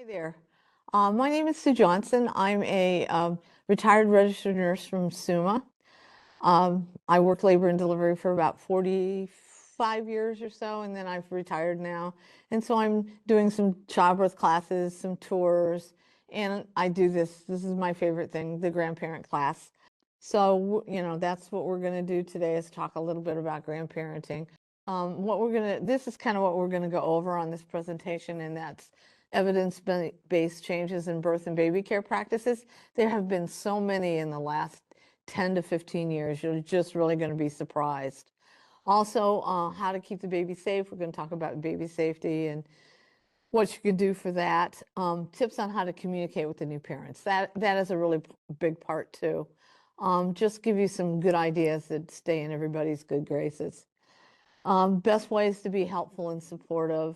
Hi there. My name is Sue Johnson. I'm a retired registered nurse from Summa. I worked labor and delivery for about 45 years or so, and then I've retired now. And so I'm doing some childbirth classes, some tours, and I do this. This is my favorite thing, the grandparent class. So, that's what we're going to do today is talk a little bit about grandparenting. This is kind of what we're going to go over on this presentation, and that's evidence-based changes in birth and baby care practices. There have been so many in the last 10 to 15 years. You're just really going to be surprised. Also, how to keep the baby safe. We're going to talk about baby safety and what you can do for that. Tips on how to communicate with the new parents. That is a really big part too. Just give you some good ideas that stay in everybody's good graces. Best ways to be helpful and supportive,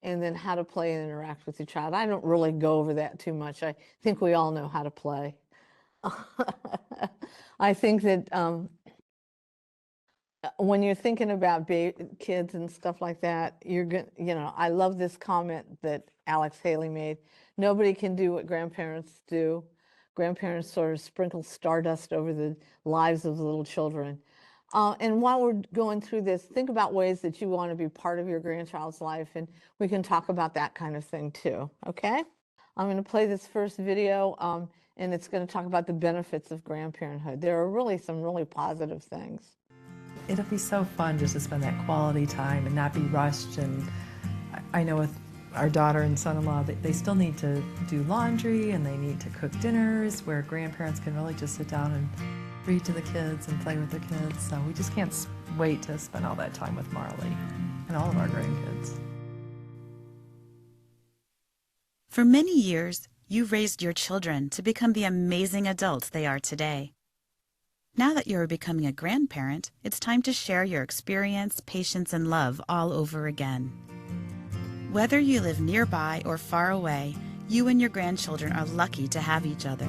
and then how to play and interact with your child. I don't really go over that too much. I think we all know how to play. I think that when you're thinking about kids and stuff like that, I love this comment that Alex Haley made. Nobody can do what grandparents do. Grandparents sort of sprinkle stardust over the lives of the little children. And while we're going through this, think about ways that you want to be part of your grandchild's life, and we can talk about that kind of thing too, okay? I'm going to play this first video, and it's going to talk about the benefits of grandparenthood. There are really some really positive things. It'll be so fun just to spend that quality time and not be rushed. And I know with our daughter and son-in-law, they still need to do laundry and they need to cook dinners, where grandparents can really just sit down and read to the kids and play with their kids. So we just can't wait to spend all that time with Marley and all of our grandkids. For many years, you raised your children to become the amazing adults they are today. Now that you are becoming a grandparent, it's time to share your experience, patience, and love all over again. Whether you live nearby or far away, you and your grandchildren are lucky to have each other.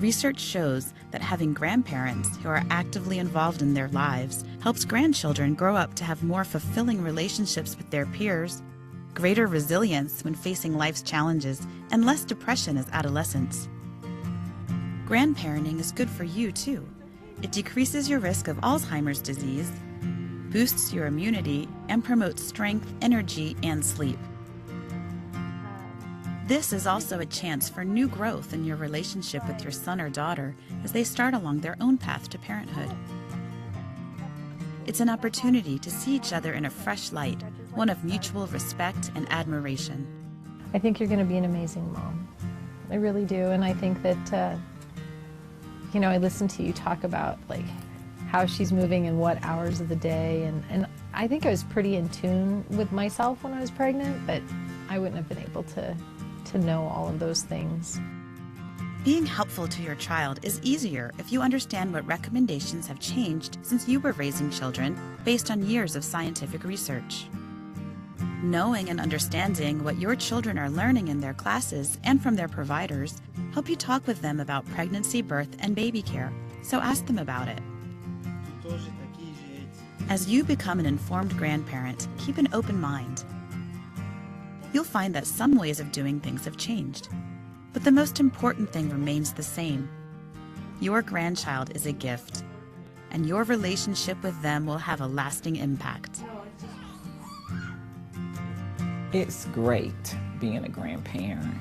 Research shows that having grandparents who are actively involved in their lives helps grandchildren grow up to have more fulfilling relationships with their peers, greater resilience when facing life's challenges, and less depression as adolescents. Grandparenting is good for you too. It decreases your risk of Alzheimer's disease, boosts your immunity, and promotes strength, energy, and sleep. This is also a chance for new growth in your relationship with your son or daughter as they start along their own path to parenthood. It's an opportunity to see each other in a fresh light, one of mutual respect and admiration. I think you're going to be an amazing mom. I really do, and I think that, I listen to you talk about like how she's moving and what hours of the day, and I think I was pretty in tune with myself when I was pregnant, but I wouldn't have been able to know all of those things. Being helpful to your child is easier if you understand what recommendations have changed since you were raising children based on years of scientific research. Knowing and understanding what your children are learning in their classes and from their providers help you talk with them about pregnancy, birth, and baby care, so ask them about it. As you become an informed grandparent, keep an open mind. You'll find that some ways of doing things have changed, but the most important thing remains the same. Your grandchild is a gift, and your relationship with them will have a lasting impact. It's great being a grandparent.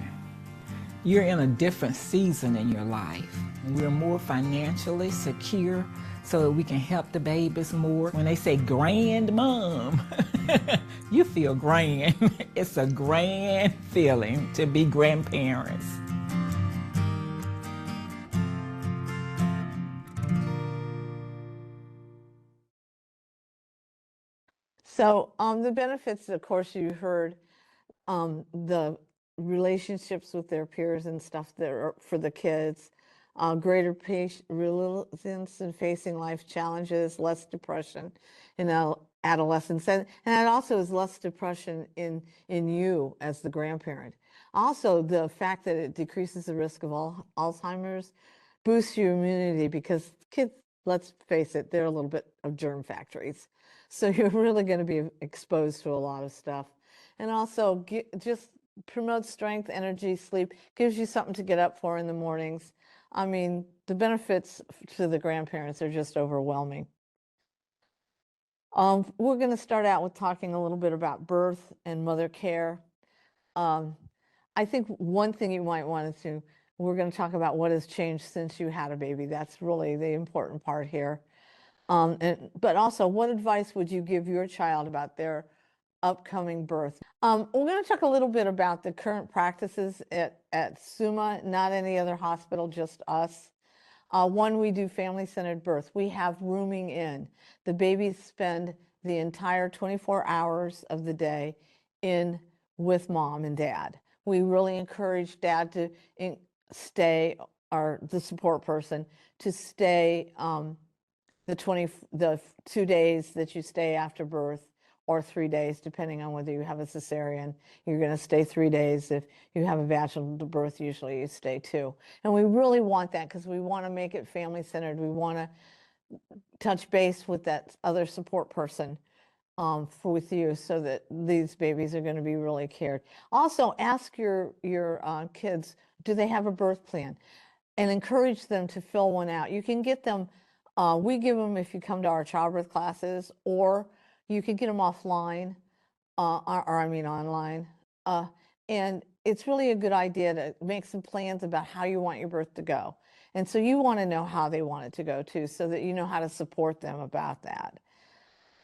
You're in a different season in your life. We're more financially secure so that we can help the babies more. When they say grand mom, you feel grand. It's a grand feeling to be grandparents. So the benefits, of course, you heard the relationships with their peers and stuff that are for the kids, greater resilience in facing life challenges, less depression in adolescence, and it also is less depression in you as the grandparent. Also, the fact that it decreases the risk of Alzheimer's boosts your immunity, because kids, let's face it, they're a little bit of germ factories. So you're really going to be exposed to a lot of stuff. And also just promotes strength, energy, sleep, gives you something to get up for in the mornings. I mean, the benefits to the grandparents are just overwhelming. We're going to start out with talking a little bit about birth and mother care. I think one thing you might want to, we're going to talk about what has changed since you had a baby. That's really the important part here. But also, what advice would you give your child about their upcoming birth? We're going to talk a little bit about the current practices at Summa, not any other hospital, just us. One, we do family-centered birth. We have rooming in. The babies spend the entire 24 hours of the day in with mom and dad. We really encourage dad to stay, or the support person, to stay the 2 days that you stay after birth, or 3 days, depending on whether you have a cesarean. You're going to stay 3 days. If you have a vaginal birth, usually you stay 2. And we really want that because we want to make it family-centered. We want to touch base with that other support person with you, so that these babies are going to be really cared. Also, ask your kids, do they have a birth plan? And encourage them to fill one out. You can get them, we give them if you come to our childbirth classes, or you can get them offline, or I mean online. And it's really a good idea to make some plans about how you want your birth to go. And so you want to know how they want it to go too, so that you know how to support them about that.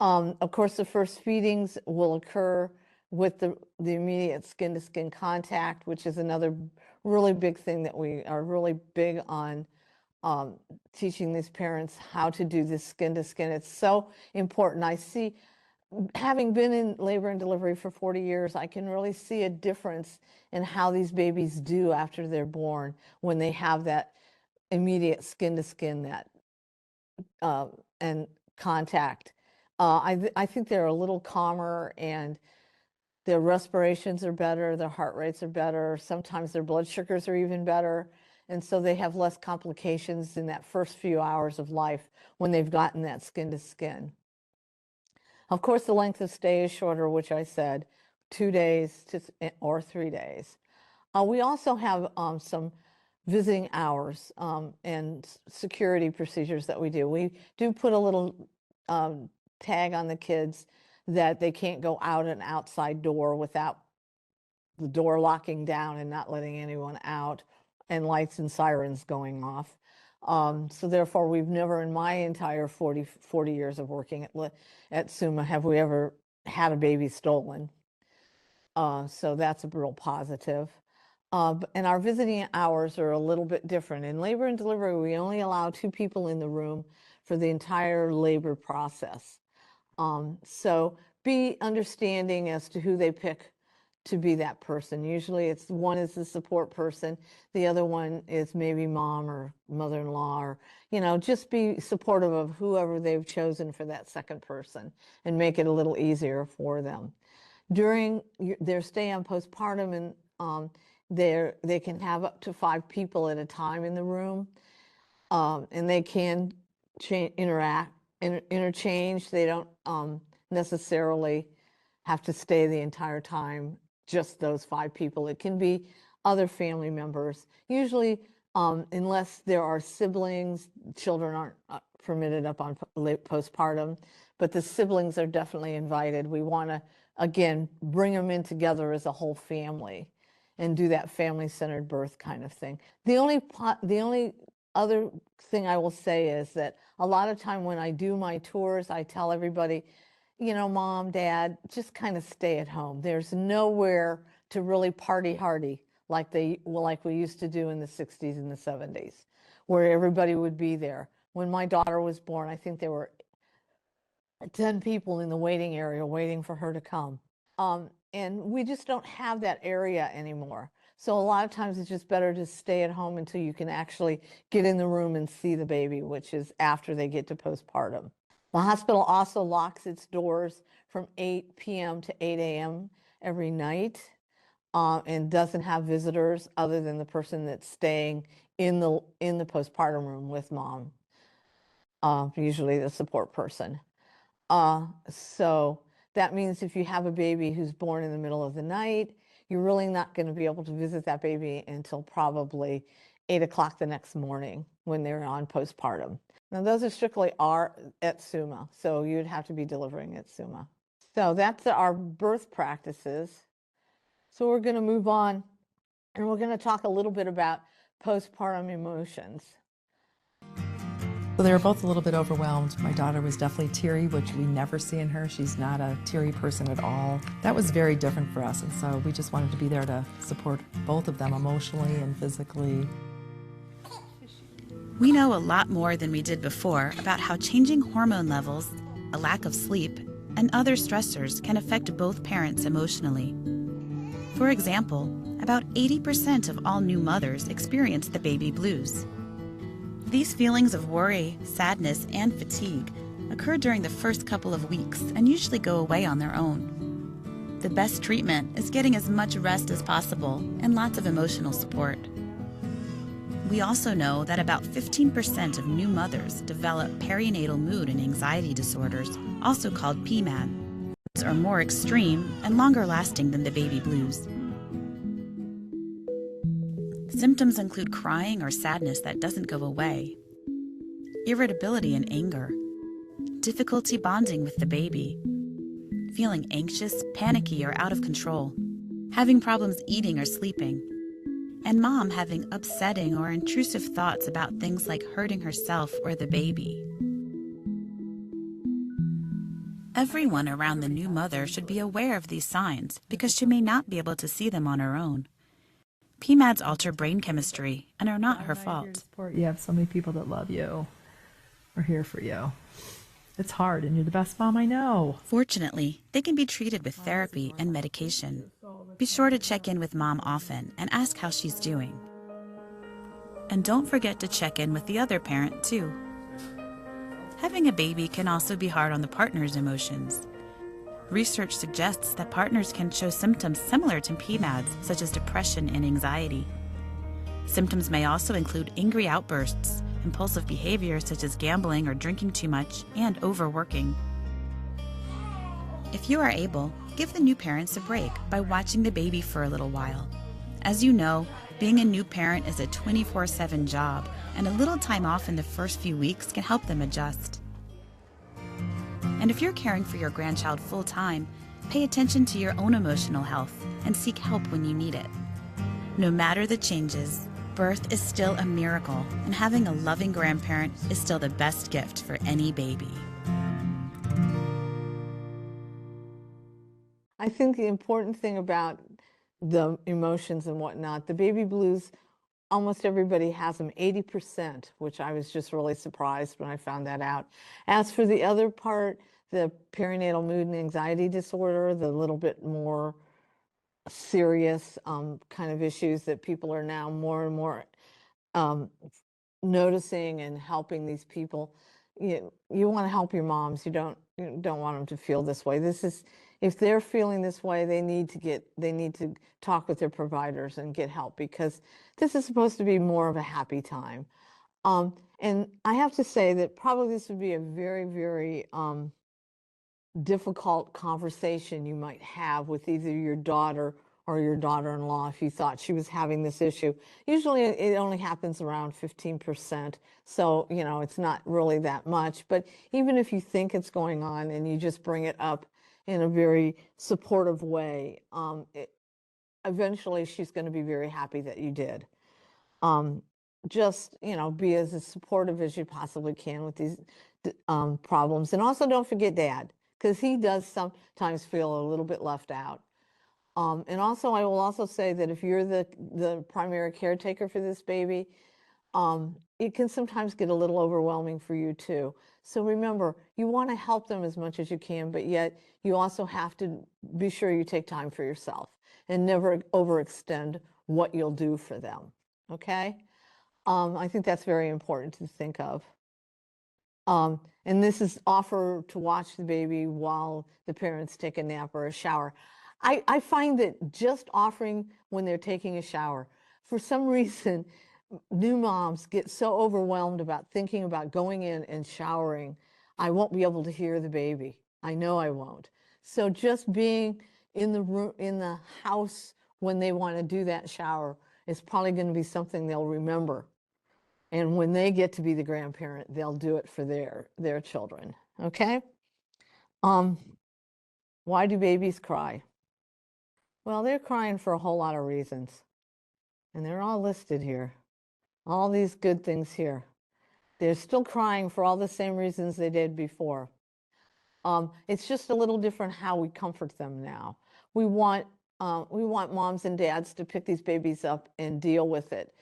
Of course, the first feedings will occur with the immediate skin-to-skin contact, which is another really big thing that we are really big on, teaching these parents how to do this skin-to-skin. It's so important. I see, having been in labor and delivery for 40 years, I can really see a difference in how these babies do after they're born when they have that immediate skin-to-skin, that and contact. I think they're a little calmer, and their respirations are better, their heart rates are better, sometimes their blood sugars are even better, and so they have less complications in that first few hours of life when they've gotten that skin to skin. Of course, the length of stay is shorter, which I said, 2 days or 3 days. We also have some visiting hours and security procedures that we do. We do put a little tag on the kids that they can't go out an outside door without the door locking down and not letting anyone out, and lights and sirens going off. So therefore, we've never in my entire 40 years of working at Summa have we ever had a baby stolen. So that's a real positive. And our visiting hours are a little bit different. In labor and delivery, we only allow 2 people in the room for the entire labor process. So be understanding as to who they pick to be that person. Usually it's one is the support person, the other one is maybe mom or mother-in-law, or, you know, just be supportive of whoever they've chosen for that second person and make it a little easier for them. During their stay on postpartum, and they can have up to 5 people at a time in the room, and they can interchange. They don't necessarily have to stay the entire time, just those 5 people. It can be other family members. Usually, unless there are siblings, children aren't permitted up on postpartum, but the siblings are definitely invited. We want to, again, bring them in together as a whole family and do that family-centered birth kind of thing. The only other thing I will say is that a lot of time when I do my tours, I tell everybody, you know, mom, dad, just kind of stay at home. There's nowhere to really party hardy like we used to do in the 60s and the 70s, where everybody would be there. When my daughter was born, I think there were 10 people in the waiting area waiting for her to come. And we just don't have that area anymore. So a lot of times it's just better to stay at home until you can actually get in the room and see the baby, which is after they get to postpartum. The hospital also locks its doors from 8 p.m. to 8 a.m. every night, and doesn't have visitors other than the person that's staying in the postpartum room with mom, usually the support person. So that means if you have a baby who's born in the middle of the night, you're really not going to be able to visit that baby until probably 8 o'clock the next morning when they're on postpartum. Now, those are strictly at Summa, so you'd have to be delivering at Summa. So that's our birth practices. So we're going to move on, and we're going to talk a little bit about postpartum emotions. So they were both a little bit overwhelmed. My daughter was definitely teary, which we never see in her. She's not a teary person at all. That was very different for us, and so we just wanted to be there to support both of them emotionally and physically. We know a lot more than we did before about how changing hormone levels, a lack of sleep, and other stressors can affect both parents emotionally. For example, about 80% of all new mothers experience the baby blues. These feelings of worry, sadness, and fatigue occur during the first couple of weeks and usually go away on their own. The best treatment is getting as much rest as possible and lots of emotional support. We also know that about 15% of new mothers develop perinatal mood and anxiety disorders, also called PMAD, which are more extreme and longer lasting than the baby blues. Symptoms include crying or sadness that doesn't go away, irritability and anger, difficulty bonding with the baby, feeling anxious, panicky, or out of control, having problems eating or sleeping, and mom having upsetting or intrusive thoughts about things like hurting herself or the baby. Everyone around the new mother should be aware of these signs because she may not be able to see them on her own. PMADs alter brain chemistry and are not her fault. You have so many people that love you, are here for you. It's hard, and you're the best mom I know. Fortunately, they can be treated with therapy and medication. Be sure to check in with mom often and ask how she's doing. And don't forget to check in with the other parent, too. Having a baby can also be hard on the partner's emotions. Research suggests that partners can show symptoms similar to PMADs, such as depression and anxiety. Symptoms may also include angry outbursts, impulsive behavior such as gambling or drinking too much, and overworking. If you are able, give the new parents a break by watching the baby for a little while. As you know, being a new parent is a 24/7 job, and a little time off in the first few weeks can help them adjust. And if you're caring for your grandchild full-time, pay attention to your own emotional health and seek help when you need it. No matter the changes, birth is still a miracle, and having a loving grandparent is still the best gift for any baby. I think the important thing about the emotions and whatnot, the baby blues, almost everybody has them, 80%, which I was just really surprised when I found that out. As for the other part, the perinatal mood and anxiety disorder, the little bit more serious kind of issues that people are now more and more noticing and helping these people. You want to help your moms. You don't want them to feel this way. If they're feeling this way, they need to talk with their providers and get help, because this is supposed to be more of a happy time. And I have to say that probably this would be a very, very difficult conversation you might have with either your daughter or your daughter-in-law if you thought she was having this issue. Usually it only happens around 15%, so it's not really that much. But even if you think it's going on and you just bring it up in a very supportive way, eventually she's going to be very happy that you did. Just be as supportive as you possibly can with these problems. And also don't forget Dad, because he does sometimes feel a little bit left out. And also, I will also say that if you're the primary caretaker for this baby, it can sometimes get a little overwhelming for you too. So remember, you want to help them as much as you can, but yet you also have to be sure you take time for yourself and never overextend what you'll do for them, okay? I think that's very important to think of. And this is offer to watch the baby while the parents take a nap or a shower. I find that just offering when they're taking a shower, for some reason, new moms get so overwhelmed about thinking about going in and showering. I won't be able to hear the baby. I know I won't. So just being in the room, in the house, when they want to do that shower is probably going to be something they'll remember. And when they get to be the grandparent, they'll do it for their children, okay? Why do babies cry? Well, they're crying for a whole lot of reasons, and they're all listed here. All these good things here. They're still crying for all the same reasons they did before. It's just a little different how we comfort them now. We want moms and dads to pick these babies up and deal with it,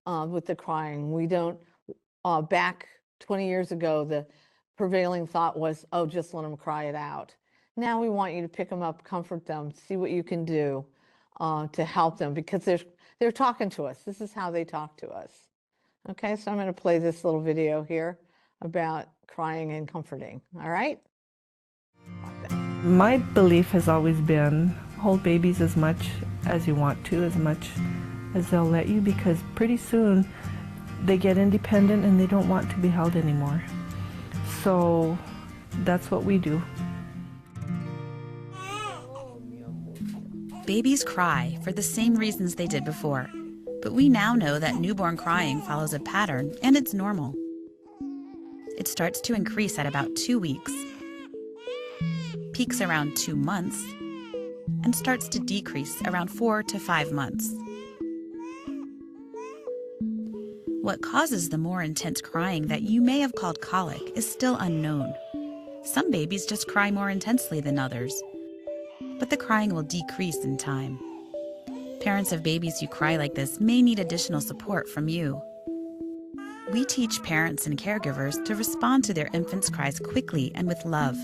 with the crying. We don't, back 20 years ago, the prevailing thought was, oh, just let them cry it out. Now we want you to pick them up, comfort them, see what you can do to help them, because they're talking to us. This is how they talk to us. Okay, so I'm going to play this little video here about crying and comforting. All right? My belief has always been hold babies as much as you want to, as much as they'll let you, because pretty soon they get independent and they don't want to be held anymore. So that's what we do. Babies cry for the same reasons they did before, but we now know that newborn crying follows a pattern and it's normal. It starts to increase at about 2 weeks, peaks around 2 months, and starts to decrease around 4 to 5 months. What causes the more intense crying that you may have called colic is still unknown. Some babies just cry more intensely than others, but the crying will decrease in time. Parents of babies who cry like this may need additional support from you. We teach parents and caregivers to respond to their infants' cries quickly and with love.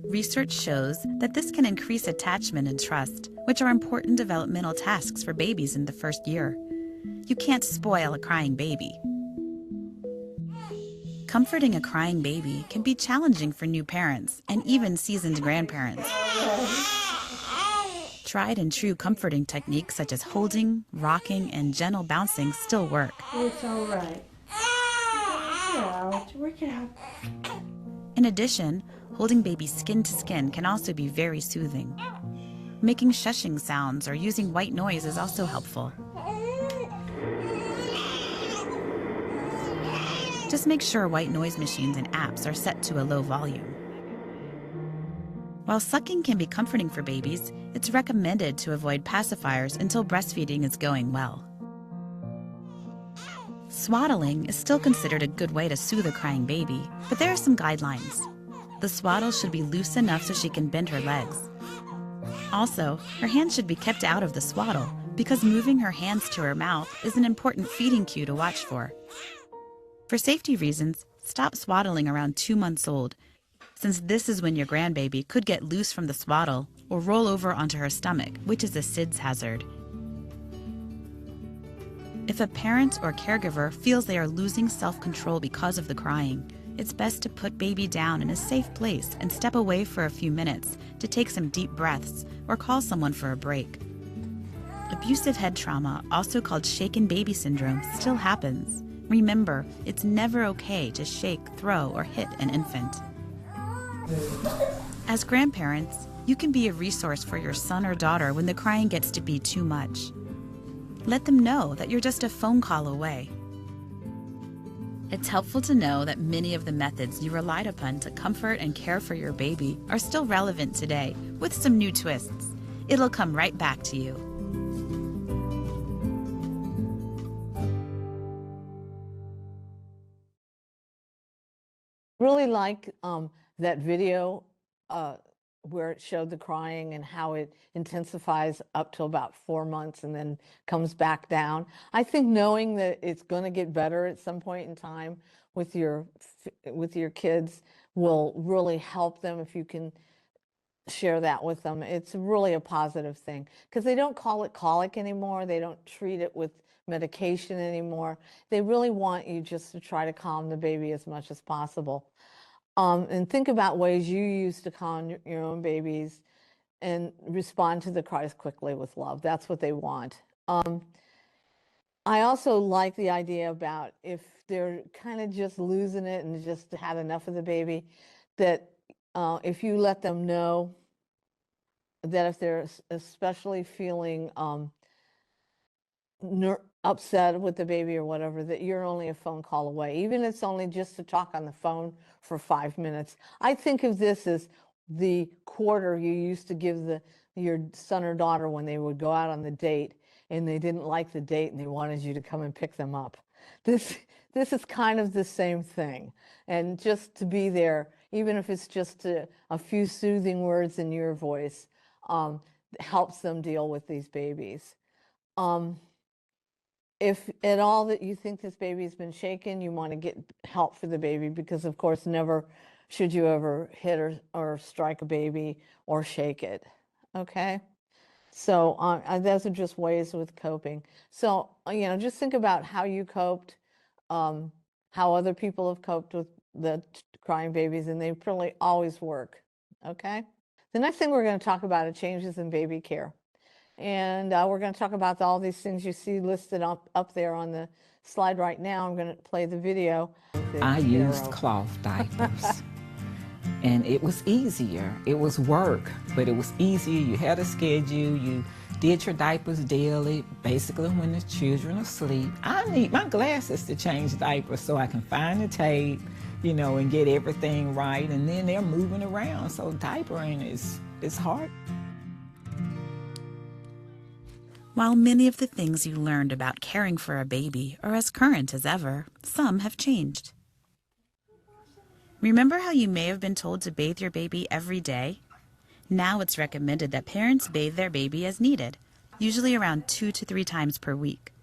Research shows that this can increase attachment and trust, which are important developmental tasks for babies in the first year. You can't spoil a crying baby. Comforting a crying baby can be challenging for new parents and even seasoned grandparents. Tried and true comforting techniques such as holding, rocking, and gentle bouncing still work. It's all right. Work it out. In addition, holding baby skin to skin can also be very soothing. Making shushing sounds or using white noise is also helpful. Just make sure white noise machines and apps are set to a low volume. While sucking can be comforting for babies, it's recommended to avoid pacifiers until breastfeeding is going well. Swaddling is still considered a good way to soothe a crying baby, but there are some guidelines. The swaddle should be loose enough so she can bend her legs. Also, her hands should be kept out of the swaddle because moving her hands to her mouth is an important feeding cue to watch for. For safety reasons, stop swaddling around 2 months old, since this is when your grandbaby could get loose from the swaddle or roll over onto her stomach, which is a SIDS hazard. If a parent or caregiver feels they are losing self-control because of the crying, it's best to put baby down in a safe place and step away for a few minutes to take some deep breaths or call someone for a break. Abusive head trauma, also called shaken baby syndrome, still happens. Remember, it's never okay to shake, throw, or hit an infant. As grandparents, you can be a resource for your son or daughter when the crying gets to be too much. Let them know that you're just a phone call away. It's helpful to know that many of the methods you relied upon to comfort and care for your baby are still relevant today, with some new twists. It'll come right back to you. Really like that video where it showed the crying and how it intensifies up to about 4 months and then comes back down. I think knowing that it's going to get better at some point in time with your kids will really help them if you can share that with them. It's really a positive thing because they don't call it colic anymore. They don't treat it with medication anymore. They really want you just to try to calm the baby as much as possible. And think about ways you use to calm your own babies and respond to the cries quickly with love. That's what they want. I also like the idea about if they're kind of just losing it and just had enough of the baby, that if you let them know that if they're especially feeling upset with the baby or whatever, that you're only a phone call away. Even if it's only just to talk on the phone for 5 minutes. I think of this as the quarter you used to give your son or daughter when they would go out on the date and they didn't like the date and they wanted you to come and pick them up. This is kind of the same thing. And just to be there, even if it's just a few soothing words in your voice, helps them deal with these babies. If at all that you think this baby has been shaken, you want to get help for the baby, because of course never should you ever hit or strike a baby or shake it. Okay? So those are just ways with coping. So, just think about how you coped, how other people have coped with the crying babies, and they probably always work. Okay? The next thing we're going to talk about are changes in baby care. And we're going to talk about all these things you see listed up there on the slide right now. I'm going to play the video. I used cloth diapers. And it was easier. It was work, but it was easier. You had a schedule. You did your diapers daily, basically when the children are asleep. I need my glasses to change diapers so I can find the tape, and get everything right. And then they're moving around, so diapering is hard. While many of the things you learned about caring for a baby are as current as ever, some have changed. Remember how you may have been told to bathe your baby every day? Now it's recommended that parents bathe their baby as needed, usually around 2 to 3 times per week.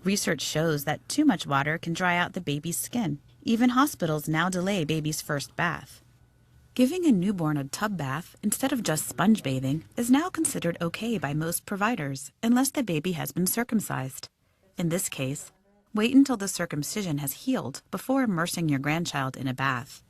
Research shows that too much water can dry out the baby's skin. Even hospitals now delay baby's first bath. Giving a newborn a tub bath instead of just sponge bathing is now considered okay by most providers, unless the baby has been circumcised. In this case, wait until the circumcision has healed before immersing your grandchild in a bath.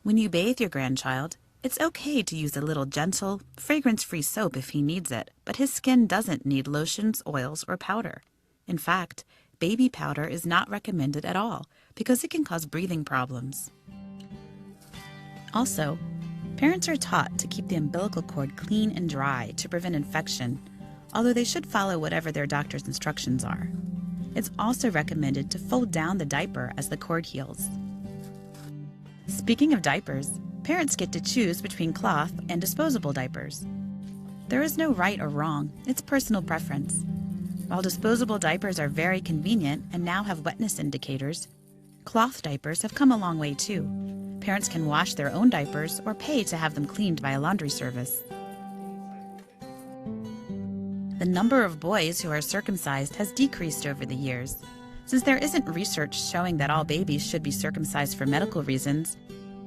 When you bathe your grandchild, it's okay to use a little gentle, fragrance-free soap if he needs it, but his skin doesn't need lotions, oils, or powder. In fact, baby powder is not recommended at all because it can cause breathing problems. Also, parents are taught to keep the umbilical cord clean and dry to prevent infection, although they should follow whatever their doctor's instructions are. It's also recommended to fold down the diaper as the cord heals. Speaking of diapers, parents get to choose between cloth and disposable diapers. There is no right or wrong, it's personal preference. While disposable diapers are very convenient and now have wetness indicators, cloth diapers have come a long way too. Parents can wash their own diapers or pay to have them cleaned by a laundry service. The number of boys who are circumcised has decreased over the years. Since there isn't research showing that all babies should be circumcised for medical reasons,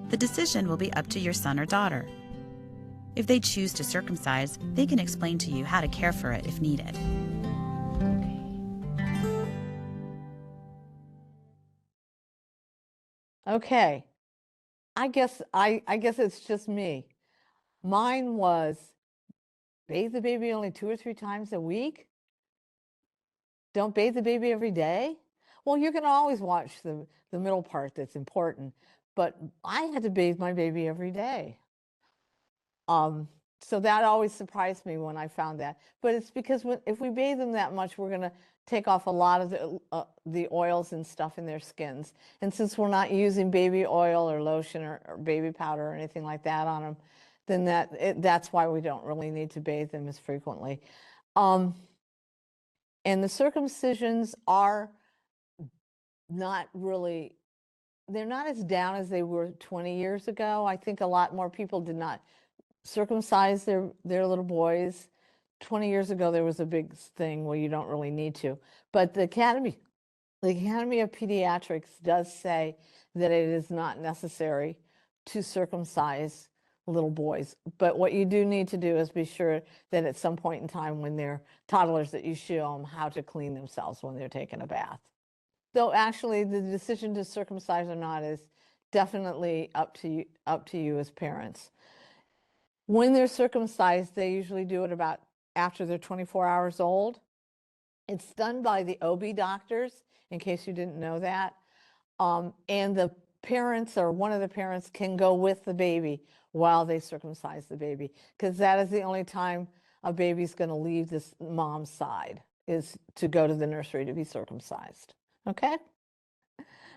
the decision will be up to your son or daughter. If they choose to circumcise, they can explain to you how to care for it if needed. Okay. I guess it's just me. Mine was bathe the baby only 2 or 3 times a week. Don't bathe the baby every day. Well, you can always watch the middle part that's important, but I had to bathe my baby every day. So that always surprised me when I found that. But it's because if we bathe them that much, we're going to take off a lot of the oils and stuff in their skins. And since we're not using baby oil or lotion or baby powder or anything like that on them, then that's why we don't really need to bathe them as frequently. And the circumcisions are not really, they're not as down as they were 20 years ago. I think a lot more people did not circumcise their little boys. 20 years ago, there was a big thing where you don't really need to. But the Academy of Pediatrics does say that it is not necessary to circumcise little boys. But what you do need to do is be sure that at some point in time when they're toddlers that you show them how to clean themselves when they're taking a bath. So actually, the decision to circumcise or not is definitely up to you as parents. When they're circumcised, they usually do it about after they're 24 hours old. It's done by the OB doctors, in case you didn't know that. And the parents or one of the parents can go with the baby while they circumcise the baby, because that is the only time a baby's going to leave this mom's side, is to go to the nursery to be circumcised. Okay?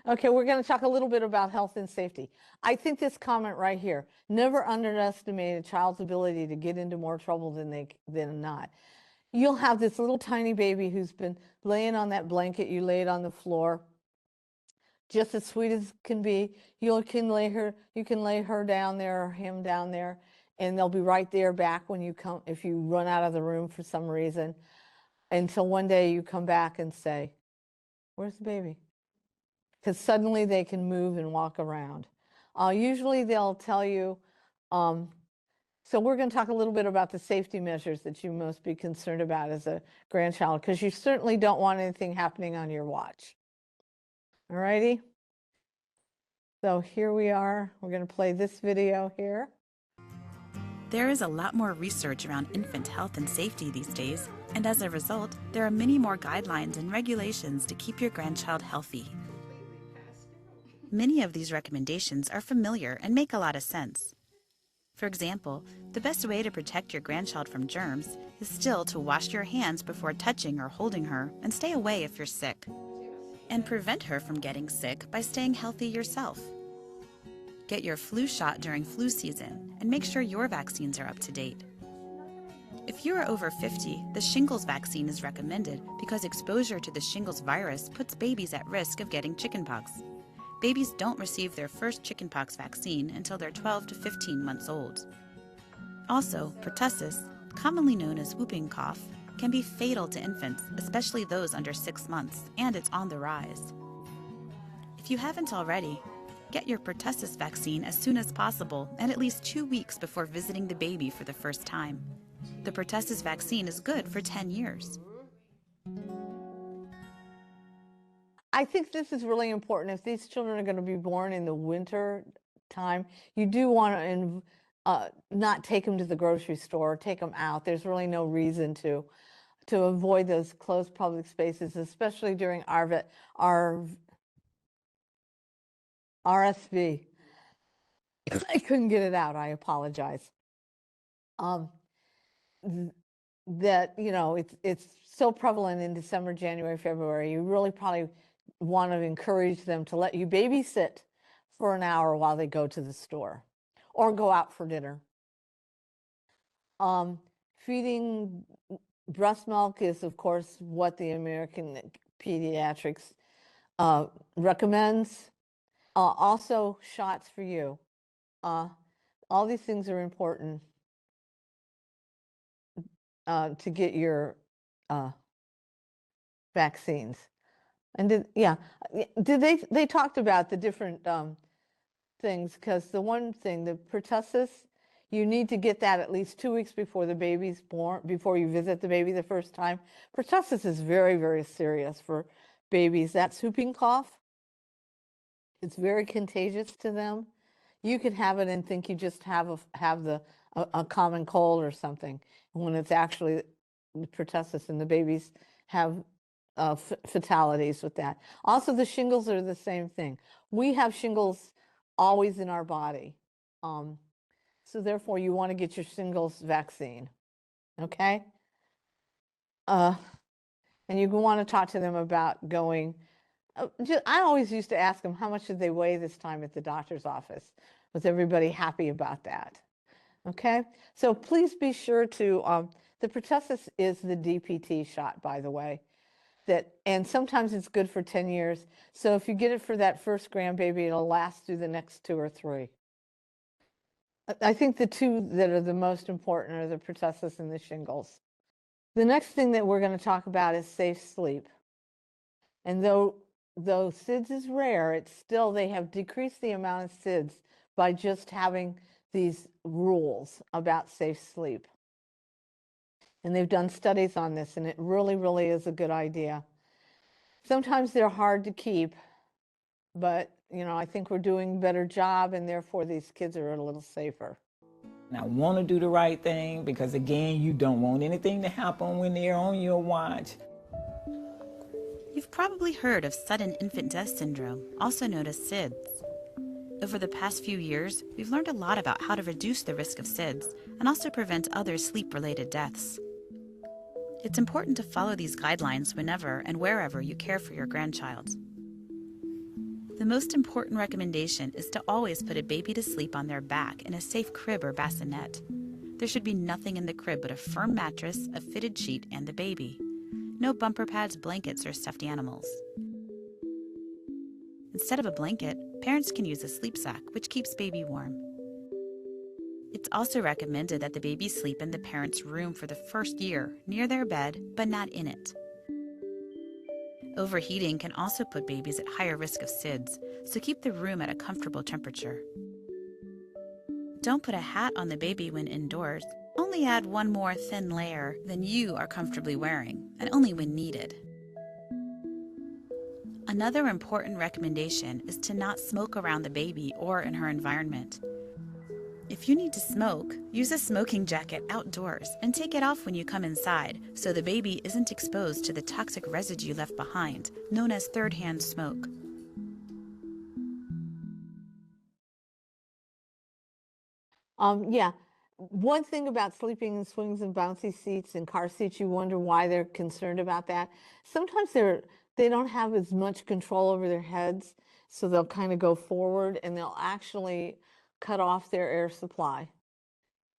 Okay, we're going to talk a little bit about health and safety. I think this comment right here, never underestimate a child's ability to get into more trouble than not. You'll have this little tiny baby who's been laying on that blanket, you lay it on the floor, just as sweet as can be. You can lay her down there or him down there, and they'll be right there back when you come, if you run out of the room for some reason, until one day you come back and say, "Where's the baby?" Because suddenly they can move and walk around. Usually they'll tell you, so we're going to talk a little bit about the safety measures that you must be concerned about as a grandchild, because you certainly don't want anything happening on your watch. All righty? So here we are. We're going to play this video here. There is a lot more research around infant health and safety these days, and as a result, there are many more guidelines and regulations to keep your grandchild healthy. Many of these recommendations are familiar and make a lot of sense. For example, the best way to protect your grandchild from germs is still to wash your hands before touching or holding her and stay away if you're sick. And prevent her from getting sick by staying healthy yourself. Get your flu shot during flu season and make sure your vaccines are up to date. If you are over 50, the shingles vaccine is recommended because exposure to the shingles virus puts babies at risk of getting chickenpox. Babies don't receive their first chickenpox vaccine until they're 12 to 15 months old. Also, pertussis, commonly known as whooping cough, can be fatal to infants, especially those under 6 months, and it's on the rise. If you haven't already, get your pertussis vaccine as soon as possible and at least 2 weeks before visiting the baby for the first time. The pertussis vaccine is good for 10 years. I think this is really important. If these children are going to be born in the winter time, you do want to not take them to the grocery store, take them out. There's really no reason to avoid those closed public spaces, especially during our RSV. I couldn't get it out. I apologize. That, you know, it's so prevalent in December, January, February. You really probably want to encourage them to let you babysit for an hour while they go to the store or go out for dinner. Feeding breast milk is, of course, what the American Pediatrics recommends. Also, shots for you. All these things are important to get your vaccines. And they talked about the different things, because the one thing, the pertussis, you need to get that at least 2 weeks before the baby's born, before you visit the baby the first time. Pertussis is very, very serious for babies. That's whooping cough. It's very contagious to them. You could have it and think you just have a common cold or something, when it's actually pertussis, and the babies have fatalities with that. Also, the shingles are the same thing. We have shingles always in our body. So therefore, you want to get your shingles vaccine, okay? And you want to talk to them about going. I always used to ask them, how much did they weigh this time at the doctor's office? Was everybody happy about that? Okay, so please be sure to, the pertussis is the DPT shot, by the way, and sometimes it's good for 10 years. So if you get it for that first grandbaby, it'll last through the next 2 or 3. I think the 2 that are the most important are the pertussis and the shingles. The next thing that we're going to talk about is safe sleep. And though SIDS is rare, it's still, they have decreased the amount of SIDS by just having these rules about safe sleep. And they've done studies on this, and it really, really is a good idea. Sometimes they're hard to keep, but, you know, I think we're doing a better job, and therefore these kids are a little safer. And I want to do the right thing because, again, you don't want anything to happen when they're on your watch. You've probably heard of sudden infant death syndrome, also known as SIDS. Over the past few years, we've learned a lot about how to reduce the risk of SIDS and also prevent other sleep-related deaths. It's important to follow these guidelines whenever and wherever you care for your grandchild. The most important recommendation is to always put a baby to sleep on their back in a safe crib or bassinet. There should be nothing in the crib but a firm mattress, a fitted sheet, and the baby. No bumper pads, blankets, or stuffed animals. Instead of a blanket, parents can use a sleep sack, which keeps baby warm. It's also recommended that the baby sleep in the parent's room for the first year, near their bed, but not in it. Overheating can also put babies at higher risk of SIDS, so keep the room at a comfortable temperature. Don't put a hat on the baby when indoors. Only add one more thin layer than you are comfortably wearing, and only when needed. Another important recommendation is to not smoke around the baby or in her environment. If you need to smoke, use a smoking jacket outdoors and take it off when you come inside so the baby isn't exposed to the toxic residue left behind, known as third-hand smoke. Yeah, one thing about sleeping in swings and bouncy seats and car seats, you wonder why they're concerned about that. Sometimes they don't have as much control over their heads, so they'll kind of go forward and they'll actually cut off their air supply.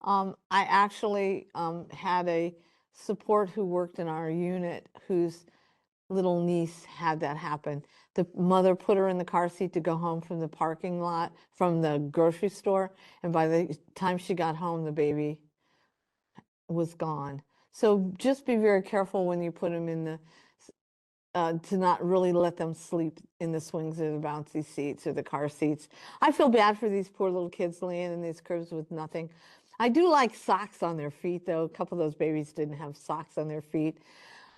I actually had a support who worked in our unit whose little niece had that happen. The mother put her in the car seat to go home from the parking lot, from the grocery store, and by the time she got home, the baby was gone. So just be very careful when you put them in the, to not really let them sleep in the swings or the bouncy seats or the car seats. I feel bad for these poor little kids laying in these cribs with nothing. I do like socks on their feet, though. A couple of those babies didn't have socks on their feet.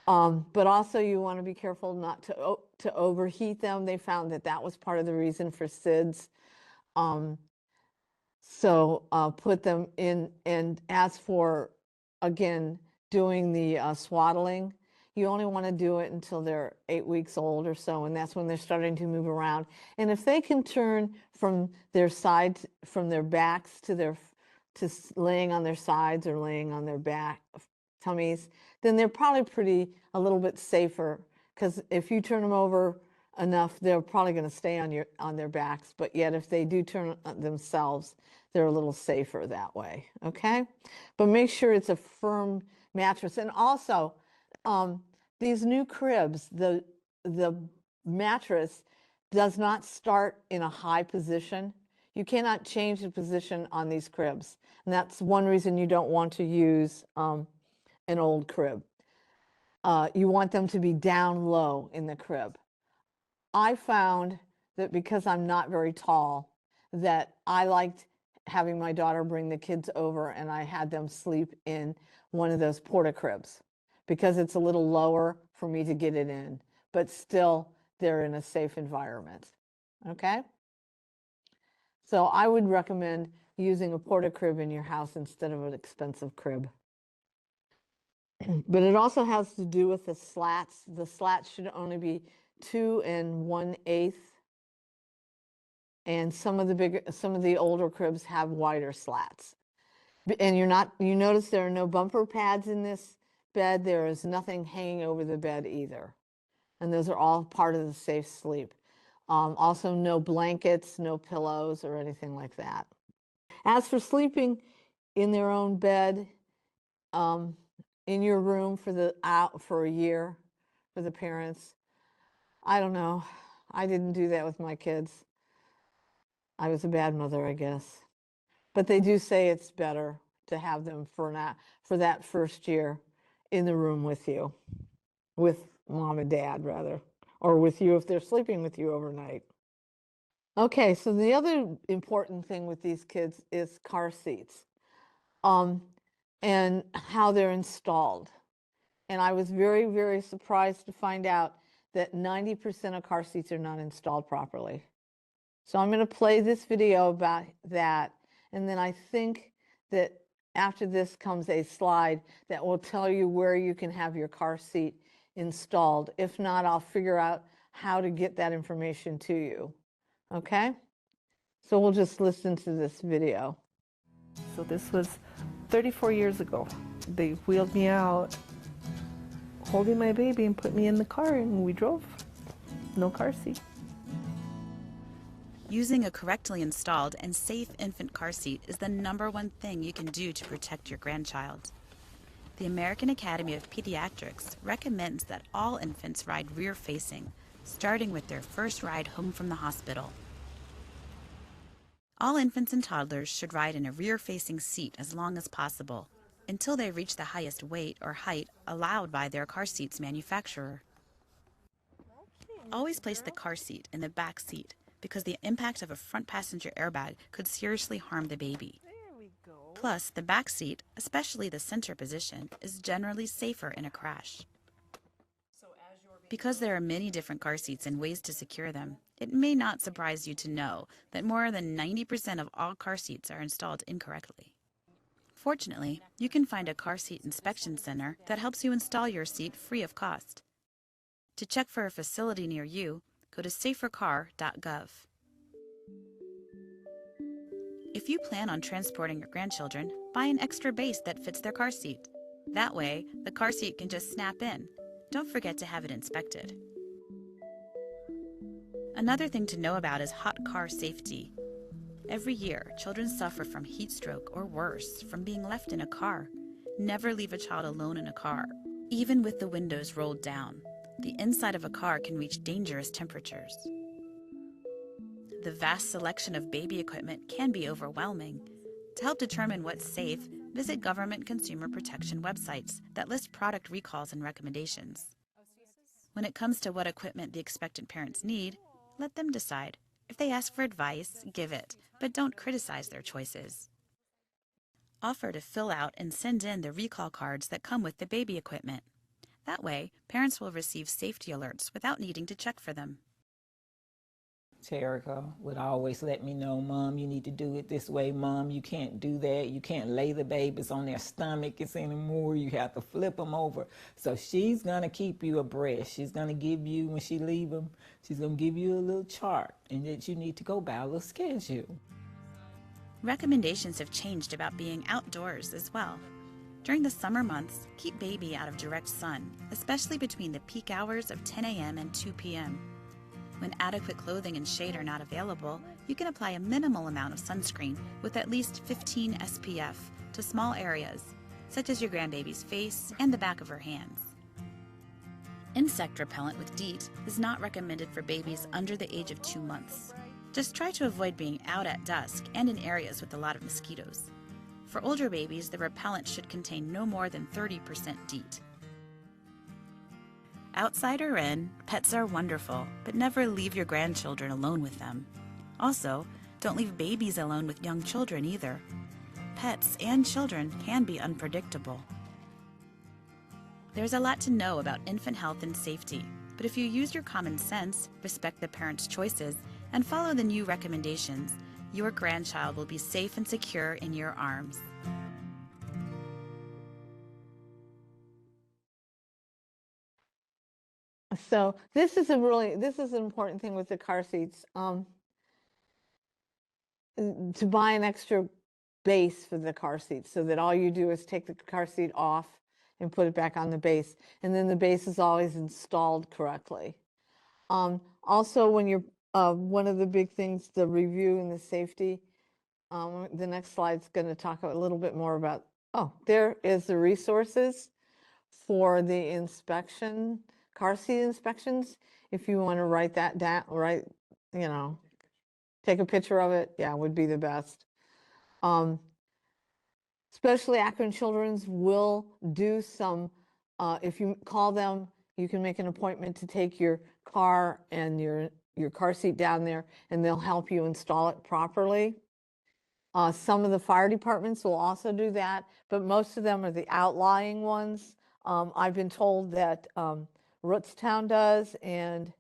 But also you want to be careful not to overheat them. They found that that was part of the reason for SIDS. So put them in, and as for, again, doing the swaddling, you only want to do it until they're 8 weeks old or so, and that's when they're starting to move around. And if they can turn from their sides, from their backs to laying on their sides or laying on their back tummies, then they're probably a little bit safer, because if you turn them over enough, they're probably going to stay on their backs. But yet if they do turn themselves, they're a little safer that way. Okay, but make sure it's a firm mattress. And also these new cribs, the mattress does not start in a high position. You cannot change the position on these cribs, and that's one reason you don't want to use an old crib. You want them to be down low in the crib. I found that because I'm not very tall, that I liked having my daughter bring the kids over, and I had them sleep in one of those porta cribs because it's a little lower for me to get it in, but still they're in a safe environment. Okay? So I would recommend using a porta crib in your house instead of an expensive crib. But it also has to do with the slats. The slats should only be 2 1/8, and some of the older cribs have wider slats. And you notice there are no bumper pads in this bed. There is nothing hanging over the bed either, and those are all part of the safe sleep. Also, no blankets, no pillows, or anything like that. As for sleeping in their own bed, in your room for a year for the parents, I don't know. I didn't do that with my kids. I was a bad mother, I guess. But they do say it's better to have them for that first year in the room with you, with mom and dad rather, or with you if they're sleeping with you overnight. Okay, so the other important thing with these kids is car seats, and how they're installed. And I was very, very surprised to find out that 90% of car seats are not installed properly. So I'm going to play this video about that. And then I think that after this comes a slide that will tell you where you can have your car seat installed. If not, I'll figure out how to get that information to you. Okay? So we'll just listen to this video. So this was 34 years ago. They wheeled me out, holding my baby, and put me in the car, and we drove. No car seat. Using a correctly installed and safe infant car seat is the #1 thing you can do to protect your grandchild. The American Academy of Pediatrics recommends that all infants ride rear-facing, starting with their first ride home from the hospital. All infants and toddlers should ride in a rear-facing seat as long as possible, until they reach the highest weight or height allowed by their car seat's manufacturer. Always place the car seat in the back seat because the impact of a front passenger airbag could seriously harm the baby. Plus, the back seat, especially the center position, is generally safer in a crash. Because there are many different car seats and ways to secure them, it may not surprise you to know that more than 90% of all car seats are installed incorrectly. Fortunately, you can find a car seat inspection center that helps you install your seat free of cost. To check for a facility near you, go to safercar.gov. If you plan on transporting your grandchildren, buy an extra base that fits their car seat. That way, the car seat can just snap in. Don't forget to have it inspected. Another thing to know about is hot car safety. Every year, children suffer from heat stroke or worse from being left in a car. Never leave a child alone in a car, even with the windows rolled down. The inside of a car can reach dangerous temperatures. The vast selection of baby equipment can be overwhelming. To help determine what's safe, visit government consumer protection websites that list product recalls and recommendations. When it comes to what equipment the expectant parents need, let them decide. If they ask for advice, give it, but don't criticize their choices. Offer to fill out and send in the recall cards that come with the baby equipment. That way, parents will receive safety alerts without needing to check for them. Terica would always let me know, Mom, you need to do it this way. Mom, you can't do that. You can't lay the babies on their stomachs anymore. You have to flip them over. So she's going to keep you abreast. She's going to give you, when she leave them, she's going to give you a little chart and that you need to go by, a little schedule. Recommendations have changed about being outdoors as well. During the summer months, keep baby out of direct sun, especially between the peak hours of 10 a.m. and 2 p.m. When adequate clothing and shade are not available, you can apply a minimal amount of sunscreen with at least 15 SPF to small areas, such as your grandbaby's face and the back of her hands. Insect repellent with DEET is not recommended for babies under the age of 2 months. Just try to avoid being out at dusk and in areas with a lot of mosquitoes. For older babies, the repellent should contain no more than 30% DEET. Outside or in, pets are wonderful, but never leave your grandchildren alone with them. Also, don't leave babies alone with young children either. Pets and children can be unpredictable. There's a lot to know about infant health and safety, but if you use your common sense, respect the parents' choices, and follow the new recommendations, your grandchild will be safe and secure in your arms. So this is an important thing with the car seats. To buy an extra base for the car seat so that all you do is take the car seat off and put it back on the base, and then the base is always installed correctly. Also, when you're one of the big things, the review and the safety. The next slide's going to talk a little bit more about. Oh, there is the resources for the inspection, car seat inspections. If you want to write that down, take a picture of it, yeah, would be the best. Especially Akron Children's will do some, if you call them, you can make an appointment to take your car and your car seat down there, and they'll help you install it properly. Some of the fire departments will also do that, but most of them are the outlying ones. I've been told that Rootstown does, and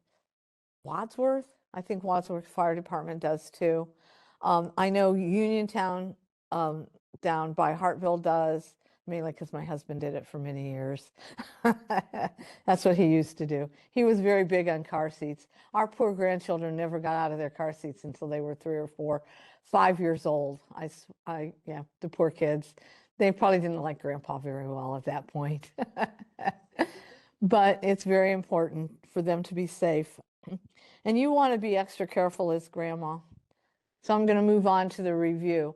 Wadsworth, I think Wadsworth Fire Department does too. I know Uniontown down by Hartville does. mainly because my husband did it for many years. That's what he used to do. He was very big on car seats. Our poor grandchildren never got out of their car seats until they were 3 or 4, 5 years old. Yeah, the poor kids. They probably didn't like Grandpa very well at that point. But it's very important for them to be safe. And you want to be extra careful as grandma. So I'm going to move on to the review.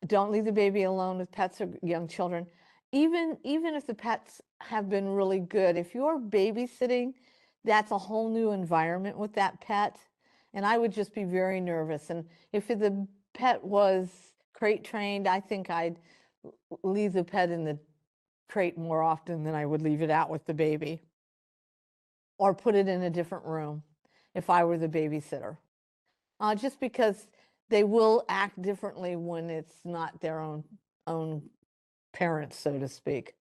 Don't leave the baby alone with pets or young children. Even if the pets have been really good, if you're babysitting, that's a whole new environment with that pet. And I would just be very nervous. And if the pet was crate trained, I think I'd leave the pet in the crate more often than I would leave it out with the baby, or put it in a different room if I were the babysitter. Just because they will act differently when it's not their own parents, so to speak.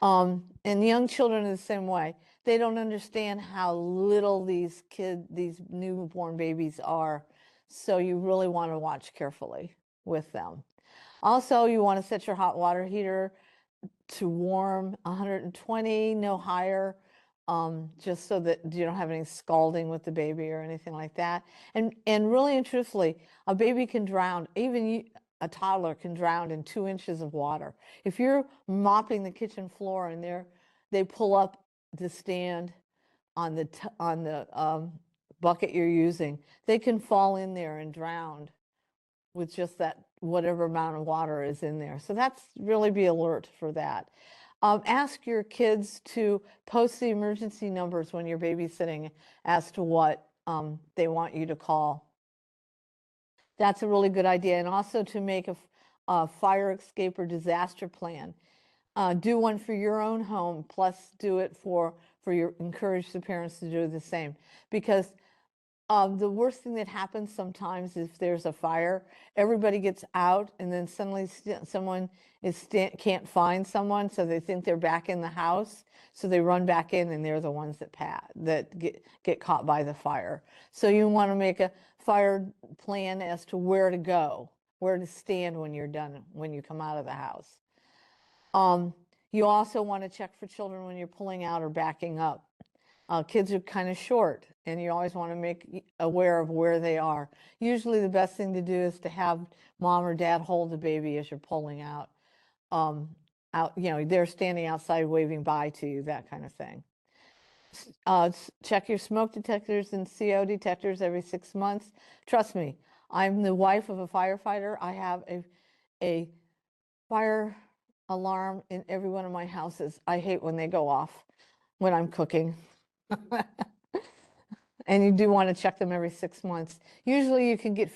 And young children are the same way. They don't understand how little these newborn babies are, so you really want to watch carefully with them. Also, you want to set your hot water heater to warm 120, no higher, just so that you don't have any scalding with the baby or anything like that. And really and truthfully, a baby can drown, even a toddler can drown in 2 inches of water. If you're mopping the kitchen floor and they pull up the stand on the bucket you're using, they can fall in there and drown with just that whatever amount of water is in there. So that's really be alert for that. Ask your kids to post the emergency numbers when you're babysitting as to what they want you to call. That's a really good idea. And also to make a fire escape or disaster plan. Do one for your own home, plus do it encourage the parents to do the same. Because the worst thing that happens sometimes is if there's a fire, everybody gets out and then suddenly someone can't find someone, so they think they're back in the house. So they run back in and they're the ones that get caught by the fire. So you want to make a fire plan as to where to go, where to stand when you're done, when you come out of the house. You also want to check for children when you're pulling out or backing up. Kids are kind of short, and you always want to make aware of where they are. Usually the best thing to do is to have mom or dad hold the baby as you're pulling out. They're standing outside waving bye to you, that kind of thing. Check your smoke detectors and CO detectors every 6 months. Trust me, I'm the wife of a firefighter. I have a fire alarm in every one of my houses. I hate when they go off when I'm cooking. And you do want to check them every 6 months. Usually you can get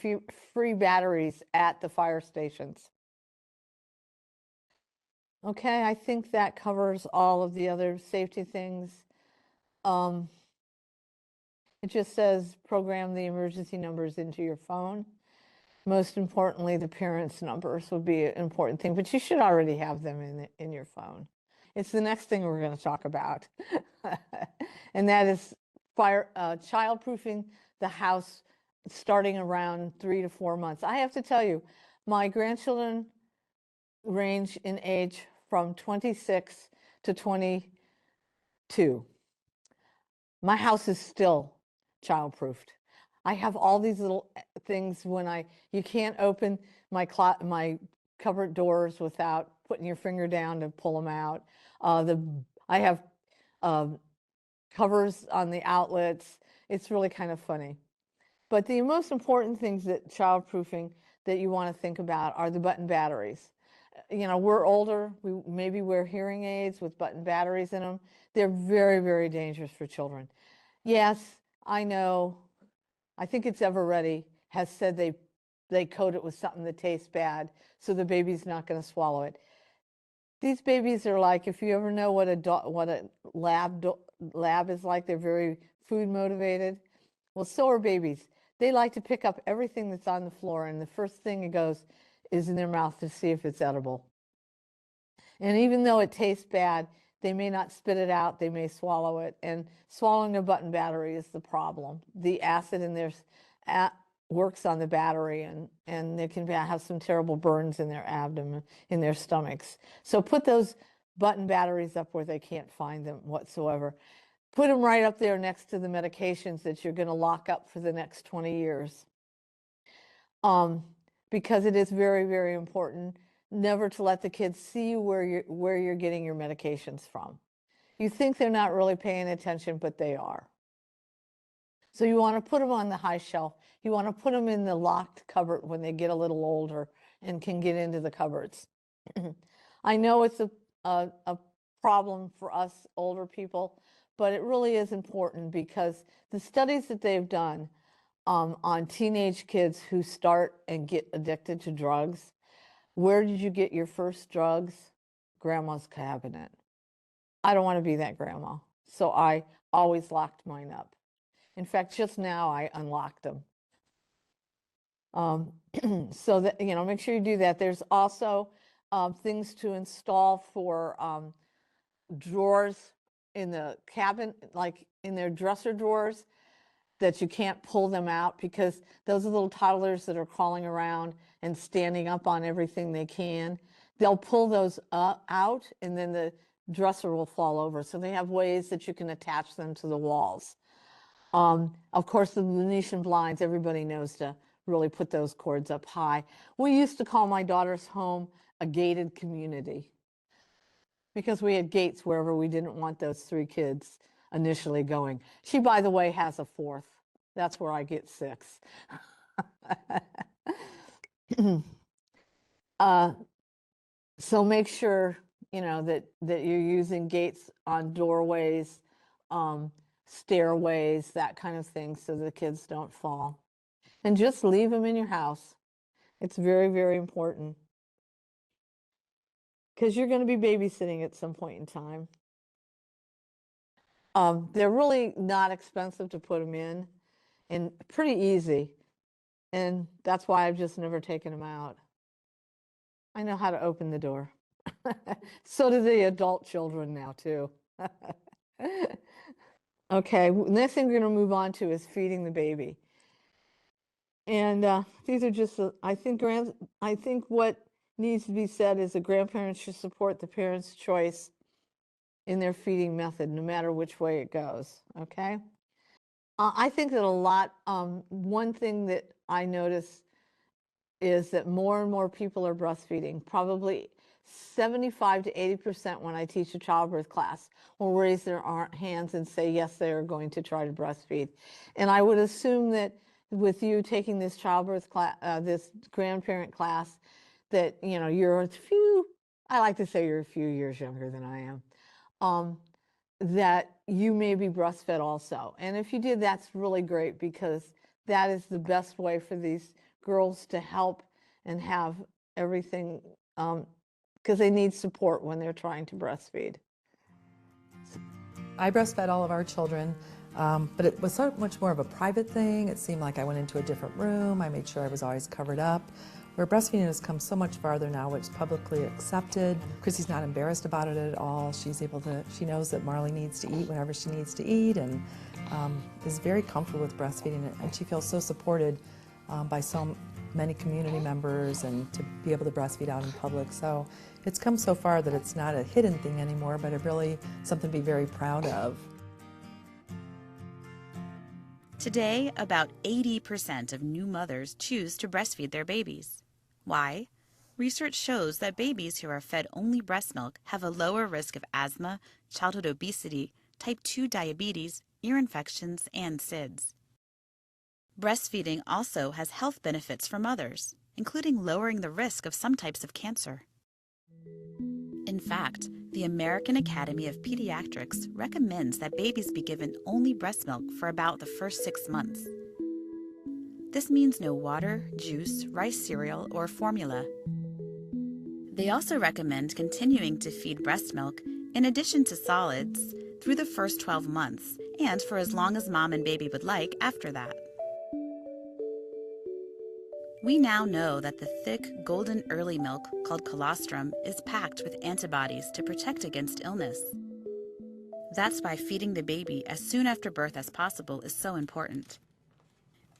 free batteries at the fire stations. Okay, I think that covers all of the other safety things. It just says program the emergency numbers into your phone. Most importantly, the parents' numbers would be an important thing, but you should already have them in your phone. It's the next thing we're going to talk about. And that is childproofing the house starting around 3 to 4 months. I have to tell you, my grandchildren range in age from 26 to 22. My house is still childproofed. I have all these little things you can't open my cupboard doors without putting your finger down to pull them out. I have covers on the outlets. It's really kind of funny. But the most important things that childproofing that you want to think about are the button batteries. We're older, maybe wear hearing aids with button batteries in them. They're very, very dangerous for children. Yes, I know. I think it's Eveready has said they coat it with something that tastes bad, so the baby's not going to swallow it. These babies are like, if you ever know what a lab is like, they're very food motivated. Well, so are babies. They like to pick up everything that's on the floor, and the first thing it goes is in their mouth to see if it's edible. And even though it tastes bad, they may not spit it out, they may swallow it, and swallowing a button battery is the problem. The acid in there works on the battery, and they can have some terrible burns in their abdomen, in their stomachs. So put those button batteries up where they can't find them whatsoever. Put them right up there next to the medications that you're going to lock up for the next 20 years. Because it is very, very important never to let the kids see where you're getting your medications from. You think they're not really paying attention, but they are. So you want to put them on the high shelf. You want to put them in the locked cupboard when they get a little older and can get into the cupboards. I know it's a problem for us older people, but it really is important because the studies that they've done on teenage kids who start and get addicted to drugs, where did you get your first drugs? Grandma's cabinet. I don't want to be that grandma, so I always locked mine up. In fact, just now I unlocked them. So that, make sure you do that. There's also things to install for drawers in the cabin, like in their dresser drawers, that you can't pull them out because those are little toddlers that are crawling around and standing up on everything they can. They'll pull those out and then the dresser will fall over. So they have ways that you can attach them to the walls. Of course, the Venetian blinds, everybody knows to really put those cords up high. We used to call my daughter's home a gated community because we had gates wherever we didn't want those 3 kids initially going. She, by the way, has a 4th. That's where I get 6. So make sure, that you're using gates on doorways, stairways, that kind of thing, so the kids don't fall. And just leave them in your house. It's very, very important because you're going to be babysitting at some point in time. They're really not expensive to put them in and pretty easy. And that's why I've just never taken them out. I know how to open the door. So do the adult children now too. Okay, next thing we're going to move on to is feeding the baby. And these are just, I think what needs to be said is the grandparents should support the parents' choice in their feeding method, no matter which way it goes, okay? I think that one thing that I notice is that more and more people are breastfeeding. Probably 75 to 80% when I teach a childbirth class will raise their hands and say, yes, they are going to try to breastfeed. And I would assume that with you taking this childbirth class, this grandparent class, that, you're I like to say you're a few years younger than I am, that you may be breastfed also. And if you did, that's really great because that is the best way for these girls to help and have everything, because they need support when they're trying to breastfeed. I breastfed all of our children, but it was so much more of a private thing. It seemed like I went into a different room. I made sure I was always covered up. Where breastfeeding has come so much farther now, where it's publicly accepted. Chrissy's not embarrassed about it at all. She knows that Marley needs to eat whenever she needs to eat, and is very comfortable with breastfeeding. And she feels so supported by so many community members, and to be able to breastfeed out in public. So it's come so far that it's not a hidden thing anymore, but it really something to be very proud of. Today, about 80% of new mothers choose to breastfeed their babies. Why? Research shows that babies who are fed only breast milk have a lower risk of asthma, childhood obesity, type 2 diabetes, ear infections, and SIDS. Breastfeeding also has health benefits for mothers, including lowering the risk of some types of cancer. In fact, the American Academy of Pediatrics recommends that babies be given only breast milk for about the first 6 months. This means no water, juice, rice cereal, or formula. They also recommend continuing to feed breast milk in addition to solids through the first 12 months and for as long as mom and baby would like after that. We now know that the thick, golden early milk called colostrum is packed with antibodies to protect against illness. That's why feeding the baby as soon after birth as possible is so important.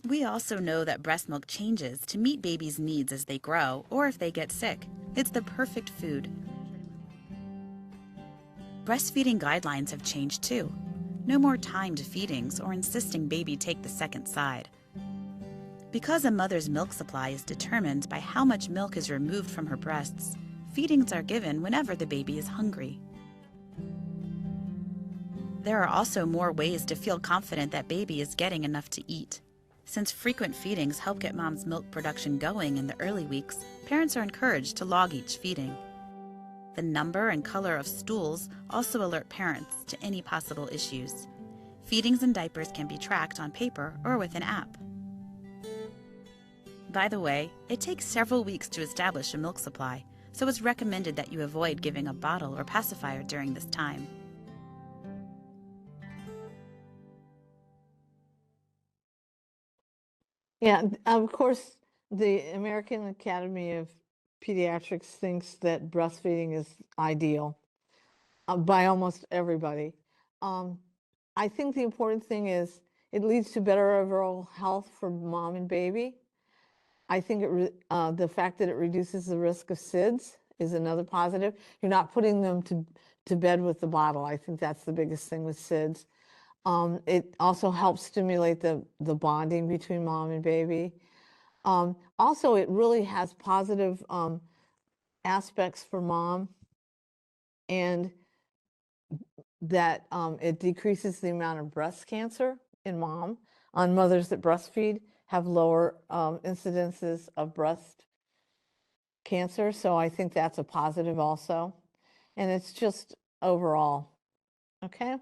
We also know that breast milk changes to meet babies' needs as they grow or if they get sick. It's the perfect food. Breastfeeding guidelines have changed too. No more timed feedings or insisting baby take the second side. Because a mother's milk supply is determined by how much milk is removed from her breasts, feedings are given whenever the baby is hungry. There are also more ways to feel confident that baby is getting enough to eat. Since frequent feedings help get mom's milk production going in the early weeks, parents are encouraged to log each feeding. The number and color of stools also alert parents to any possible issues. Feedings and diapers can be tracked on paper or with an app. By the way, it takes several weeks to establish a milk supply, so it's recommended that you avoid giving a bottle or pacifier during this time. Yeah, of course, the American Academy of Pediatrics thinks that breastfeeding is ideal by almost everybody. Um, I think the important thing is it leads to better overall health for mom and baby. I think the fact that it reduces the risk of SIDS is another positive. You're not putting them to bed with the bottle. I think that's the biggest thing with SIDS. It also helps stimulate the bonding between mom and baby. Also, it really has positive aspects for mom, and that it decreases the amount of breast cancer in mom. On mothers that breastfeed have lower incidences of breast cancer, so I think that's a positive also. And it's just overall, okay?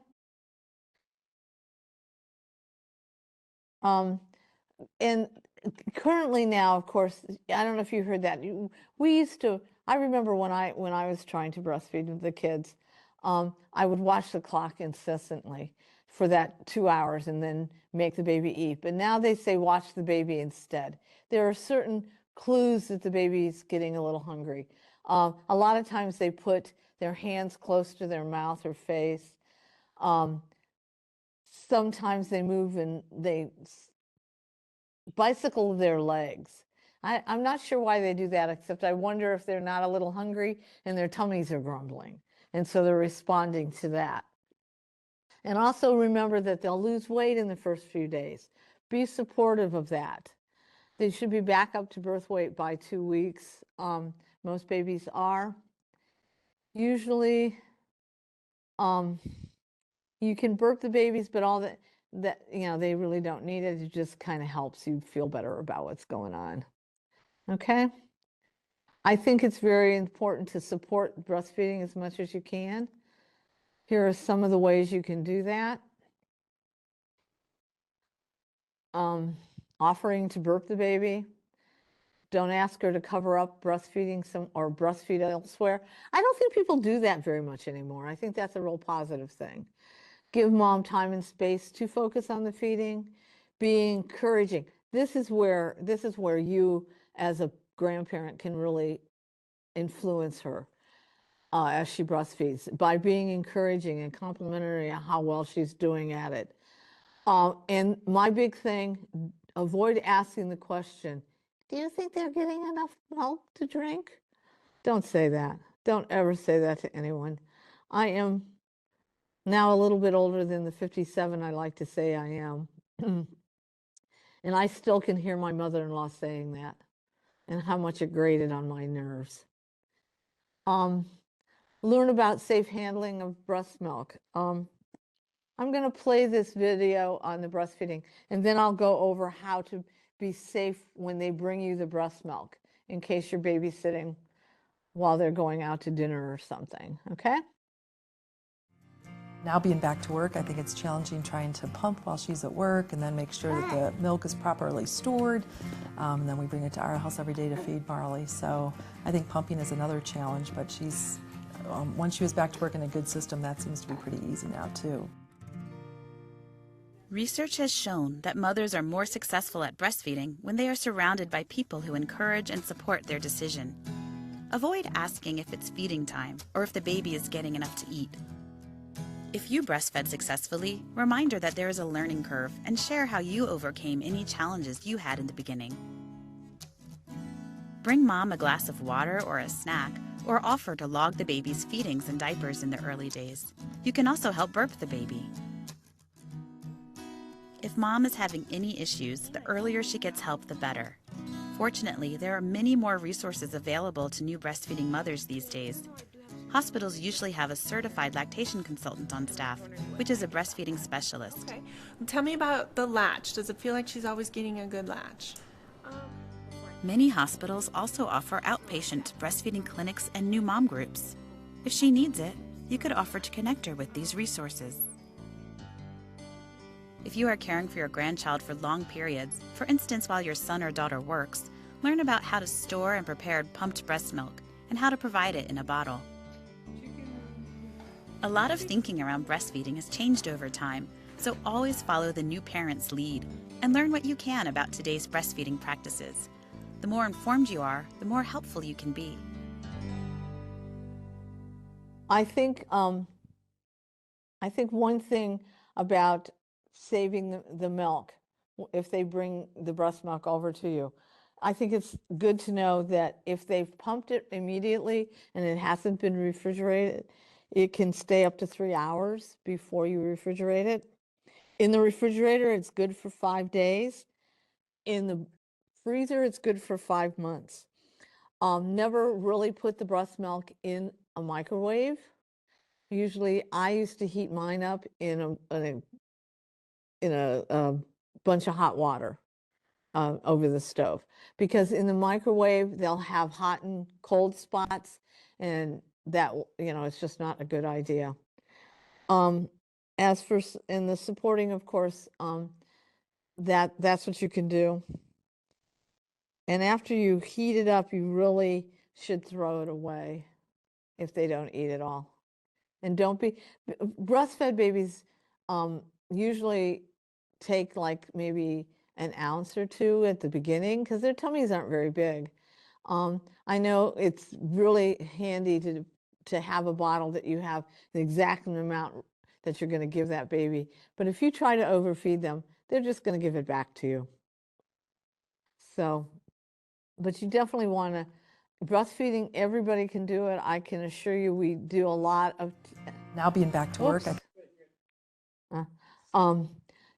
And currently now, of course, I don't know if you heard that. We used to, I remember when I was trying to breastfeed the kids, I would watch the clock incessantly for that 2 hours and then make the baby eat. But now they say watch the baby instead. There are certain clues that the baby's getting a little hungry. A lot of times they put their hands close to their mouth or face. Sometimes they move and they bicycle their legs. I'm not sure why they do that, except I wonder if they're not a little hungry and their tummies are grumbling. And so they're responding to that. And also remember that they'll lose weight in the first few days. Be supportive of that. They should be back up to birth weight by 2 weeks. Most babies are. Usually, you can burp the babies, but all that they really don't need it. It just kind of helps you feel better about what's going on. Okay? I think it's very important to support breastfeeding as much as you can. Here are some of the ways you can do that. Offering to burp the baby. Don't ask her to cover up breastfeeding or breastfeed elsewhere. I don't think people do that very much anymore. I think that's a real positive thing. Give mom time and space to focus on the feeding. Be encouraging. This is where you as a grandparent can really influence her as she breastfeeds by being encouraging and complimentary on how well she's doing at it. And my big thing, avoid asking the question, do you think they're getting enough milk to drink? Don't say that. Don't ever say that to anyone. I am now a little bit older than the 57 I like to say I am. And I still can hear my mother-in-law saying that and how much it grated on my nerves. Learn about safe handling of breast milk. I'm going to play this video on the breastfeeding, and then I'll go over how to be safe when they bring you the breast milk in case you're babysitting while they're going out to dinner or something, okay? Now being back to work, I think it's challenging trying to pump while she's at work and then make sure that the milk is properly stored. And then we bring it to our house every day to feed Marley. So I think pumping is another challenge, but she's, once she was back to work in a good system, that seems to be pretty easy now too. Research has shown that mothers are more successful at breastfeeding when they are surrounded by people who encourage and support their decision. Avoid asking if it's feeding time or if the baby is getting enough to eat. If you breastfed successfully, remind her that there is a learning curve and share how you overcame any challenges you had in the beginning. Bring mom a glass of water or a snack, or offer to log the baby's feedings and diapers in the early days. You can also help burp the baby. If mom is having any issues, the earlier she gets help, the better. Fortunately, there are many more resources available to new breastfeeding mothers these days. Hospitals usually have a certified lactation consultant on staff, which is a breastfeeding specialist. Okay. Tell me about the latch. Does it feel like she's always getting a good latch? Many hospitals also offer outpatient breastfeeding clinics and new mom groups. If she needs it, you could offer to connect her with these resources. If you are caring for your grandchild for long periods, for instance while your son or daughter works, learn about how to store and prepare pumped breast milk and how to provide it in a bottle. A lot of thinking around breastfeeding has changed over time, so always follow the new parent's lead and learn what you can about today's breastfeeding practices. The more informed you are, the more helpful you can be. I think one thing about saving the milk, if they bring the breast milk over to you, I think it's good to know that if they've pumped it immediately and it hasn't been refrigerated, it can stay up to 3 hours before you refrigerate it. In the refrigerator, it's good for 5 days. In the freezer, it's good for 5 months. Never really put the breast milk in a microwave. Usually, I used to heat mine up in a bunch of hot water over the stove, because in the microwave they'll have hot and cold spots, and that it's just not a good idea. As for in the supporting, of course, that's what you can do. And after you heat it up, you really should throw it away if they don't eat it all. And don't be breastfed babies usually take like maybe an ounce or two at the beginning because their tummies aren't very big. I know it's really handy to have a bottle that you have the exact amount that you're going to give that baby. But if you try to overfeed them, they're just going to give it back to you. So, but you definitely want to, breastfeeding, everybody can do it. I can assure you we do a lot of... Now being back to work,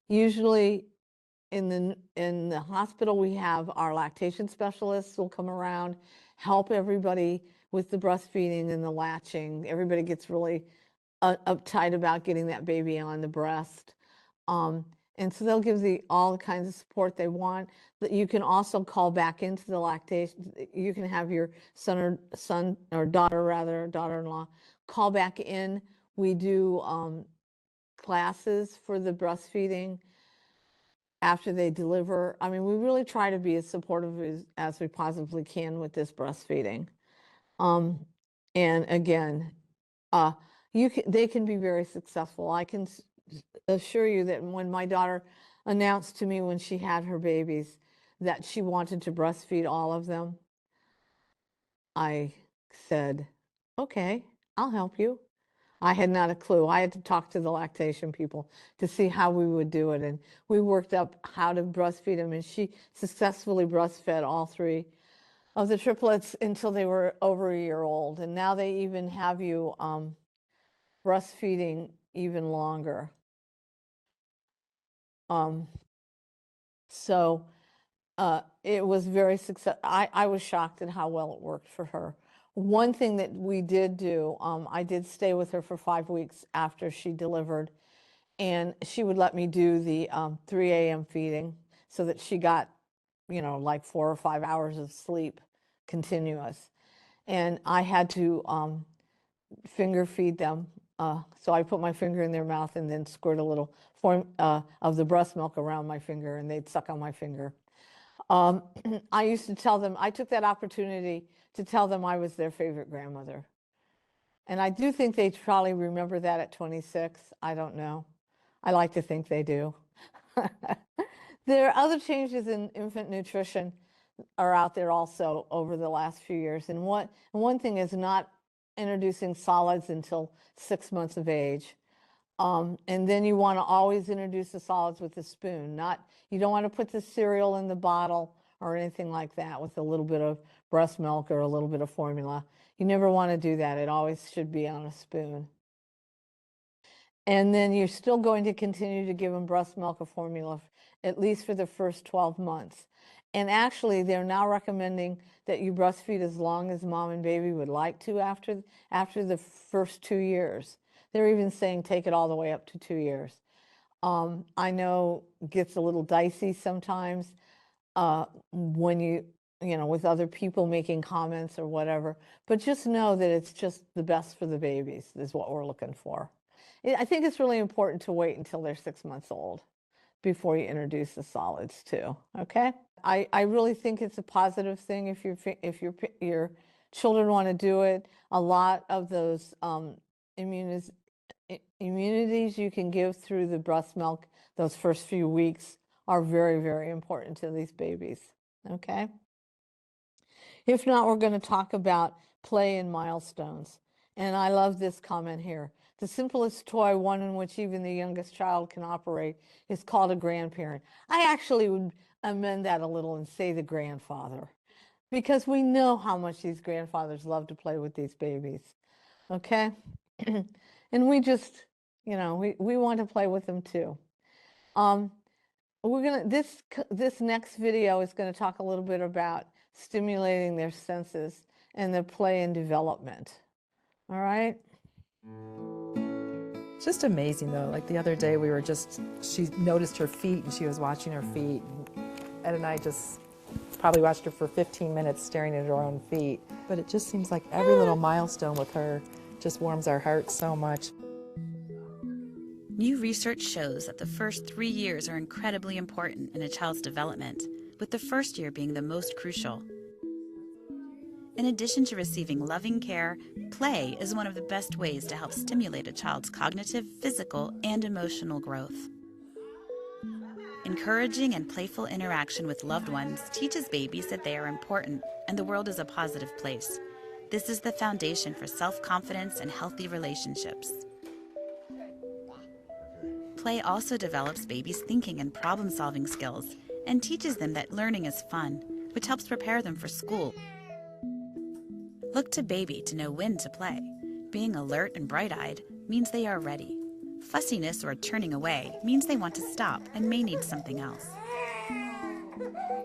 usually in the hospital, we have our lactation specialists will come around, help everybody with the breastfeeding and the latching. Everybody gets really uptight about getting that baby on the breast. And so they'll give all the kinds of support they want. That you can also call back into the lactation. You can have your son or daughter-in-law, call back in. We do classes for the breastfeeding after they deliver. I mean, we really try to be as supportive as we possibly can with this breastfeeding. And again, they can be very successful. I can assure you that when my daughter announced to me when she had her babies that she wanted to breastfeed all of them, I said, okay, I'll help you. I had not a clue. I had to talk to the lactation people to see how we would do it. And we worked up how to breastfeed them. And she successfully breastfed all 3 of the triplets until they were over a year old. And now they even have you breastfeeding even longer. So it was very successful. I was shocked at how well it worked for her. One thing that we did do, I did stay with her for 5 weeks after she delivered, and she would let me do the 3 a.m. feeding so that she got, like 4 or 5 hours of sleep continuous. And I had to finger feed them. So I put my finger in their mouth and then squirt a little form of the breast milk around my finger, and they'd suck on my finger. I used to tell them, I took that opportunity to tell them I was their favorite grandmother. And I do think they probably remember that at 26. I don't know. I like to think they do. There are other changes in infant nutrition are out there also over the last few years. And one thing is not introducing solids until 6 months of age. And then you want to always introduce the solids with a spoon. You don't want to put the cereal in the bottle or anything like that with a little bit of breast milk or a little bit of formula. You never want to do that. It always should be on a spoon. And then you're still going to continue to give them breast milk or formula at least for the first 12 months. And actually, they're now recommending that you breastfeed as long as mom and baby would like to after the first 2 years. They're even saying take it all the way up to 2 years. I know it gets a little dicey sometimes when you know, with other people making comments or whatever, but just know that it's just the best for the babies is what we're looking for. I think it's really important to wait until they're 6 months old before you introduce the solids too, okay? I really think it's a positive thing if your children want to do it. A lot of those immunities you can give through the breast milk those first few weeks are very, very important to these babies, okay? If not, we're going to talk about play and milestones. And I love this comment here. The simplest toy, one in which even the youngest child can operate, is called a grandparent. I actually would amend that a little and say the grandfather, because we know how much these grandfathers love to play with these babies, okay? And we just, you know, we want to play with them too. This next video is going to talk a little bit about stimulating their senses and their play and development. All right? Just amazing though. Like the other day she noticed her feet and she was watching her feet. Ed and I just probably watched her for 15 minutes staring at her own feet. But it just seems like every little milestone with her just warms our hearts so much. New research shows that the first 3 years are incredibly important in a child's development, with the first year being the most crucial. In addition to receiving loving care, play is one of the best ways to help stimulate a child's cognitive, physical, and emotional growth. Encouraging and playful interaction with loved ones teaches babies that they are important and the world is a positive place. This is the foundation for self-confidence and healthy relationships. Play also develops babies' thinking and problem-solving skills and teaches them that learning is fun, which helps prepare them for school. Look to baby to know when to play. Being alert and bright-eyed means they are ready. Fussiness or turning away means they want to stop and may need something else.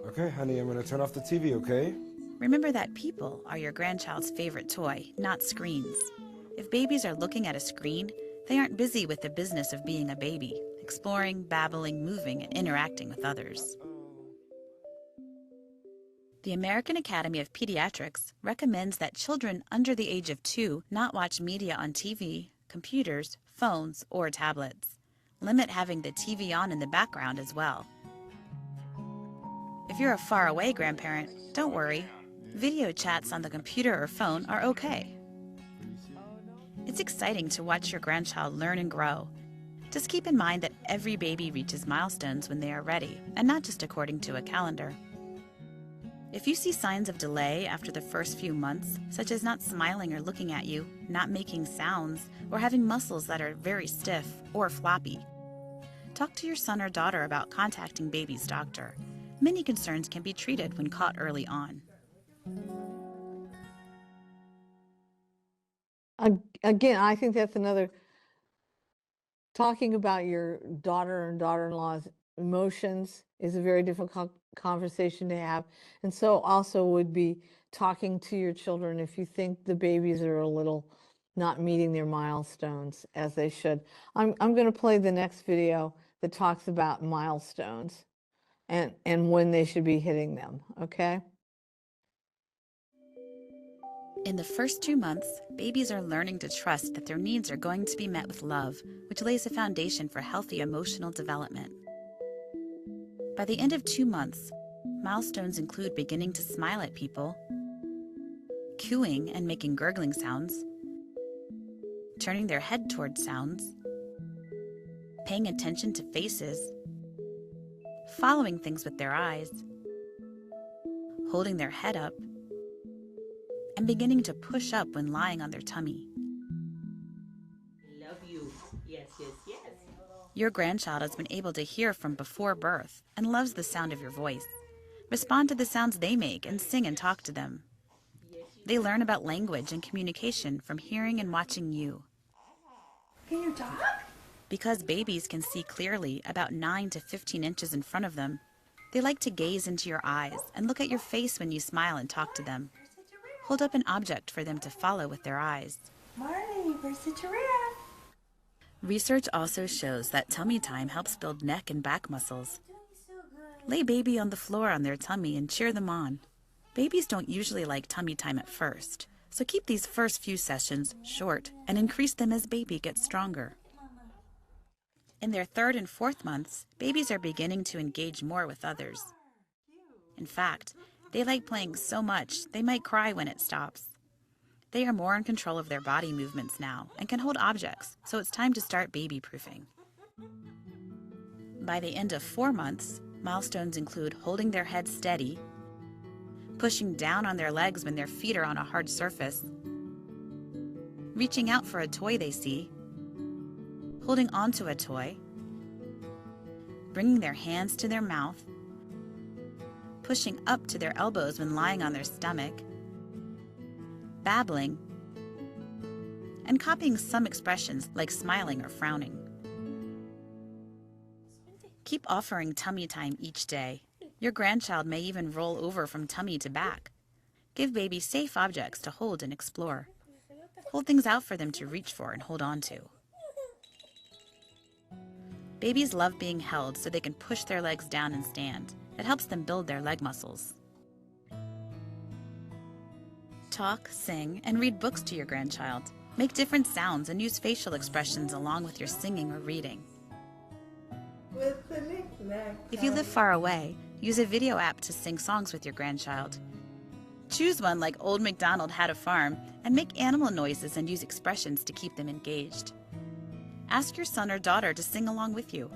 Okay, honey, I'm gonna turn off the TV, okay? Remember that people are your grandchild's favorite toy, not screens. If babies are looking at a screen, they aren't busy with the business of being a baby, exploring, babbling, moving, and interacting with others. The American Academy of Pediatrics recommends that children under the age of 2 not watch media on TV, computers, phones, or tablets. Limit having the TV on in the background as well. If you're a faraway grandparent, don't worry. Video chats on the computer or phone are okay. It's exciting to watch your grandchild learn and grow. Just keep in mind that every baby reaches milestones when they are ready, and not just according to a calendar. If you see signs of delay after the first few months, such as not smiling or looking at you, not making sounds, or having muscles that are very stiff or floppy, talk to your son or daughter about contacting baby's doctor. Many concerns can be treated when caught early on. Again, I think that's another, talking about your daughter and daughter-in-law's emotions is a very difficult conversation to have. And so also would be talking to your children if you think the babies are a little not meeting their milestones as they should. I'm going to play the next video that talks about milestones and when they should be hitting them, okay? In the first 2 months, babies are learning to trust that their needs are going to be met with love, which lays a foundation for healthy emotional development. By the end of 2 months, milestones include beginning to smile at people, cooing and making gurgling sounds, turning their head toward sounds, paying attention to faces, following things with their eyes, holding their head up, and beginning to push up when lying on their tummy. Love you. Yes, yes. Your grandchild has been able to hear from before birth and loves the sound of your voice. Respond to the sounds they make and sing and talk to them. They learn about language and communication from hearing and watching you. Can you talk? Because babies can see clearly about 9 to 15 inches in front of them, they like to gaze into your eyes and look at your face when you smile and talk to them. Hold up an object for them to follow with their eyes. Marley, where's the giraffe? Research also shows that tummy time helps build neck and back muscles. Lay baby on the floor on their tummy and cheer them on. Babies don't usually like tummy time at first, so keep these first few sessions short and increase them as baby gets stronger. In their 3rd and 4th months, babies are beginning to engage more with others. In fact, they like playing so much they might cry when it stops. They are more in control of their body movements now and can hold objects, so it's time to start baby-proofing. By the end of 4 months, milestones include holding their head steady, pushing down on their legs when their feet are on a hard surface, reaching out for a toy they see, holding onto a toy, bringing their hands to their mouth, pushing up to their elbows when lying on their stomach, babbling, and copying some expressions like smiling or frowning. Keep offering tummy time each day. Your grandchild may even roll over from tummy to back. Give baby safe objects to hold and explore. Hold things out for them to reach for and hold on to. Babies love being held so they can push their legs down and stand. It helps them build their leg muscles. Talk, sing, and read books to your grandchild. Make different sounds and use facial expressions along with your singing or reading. If you live far away, use a video app to sing songs with your grandchild. Choose one like Old MacDonald Had a Farm and make animal noises and use expressions to keep them engaged. Ask your son or daughter to sing along with you.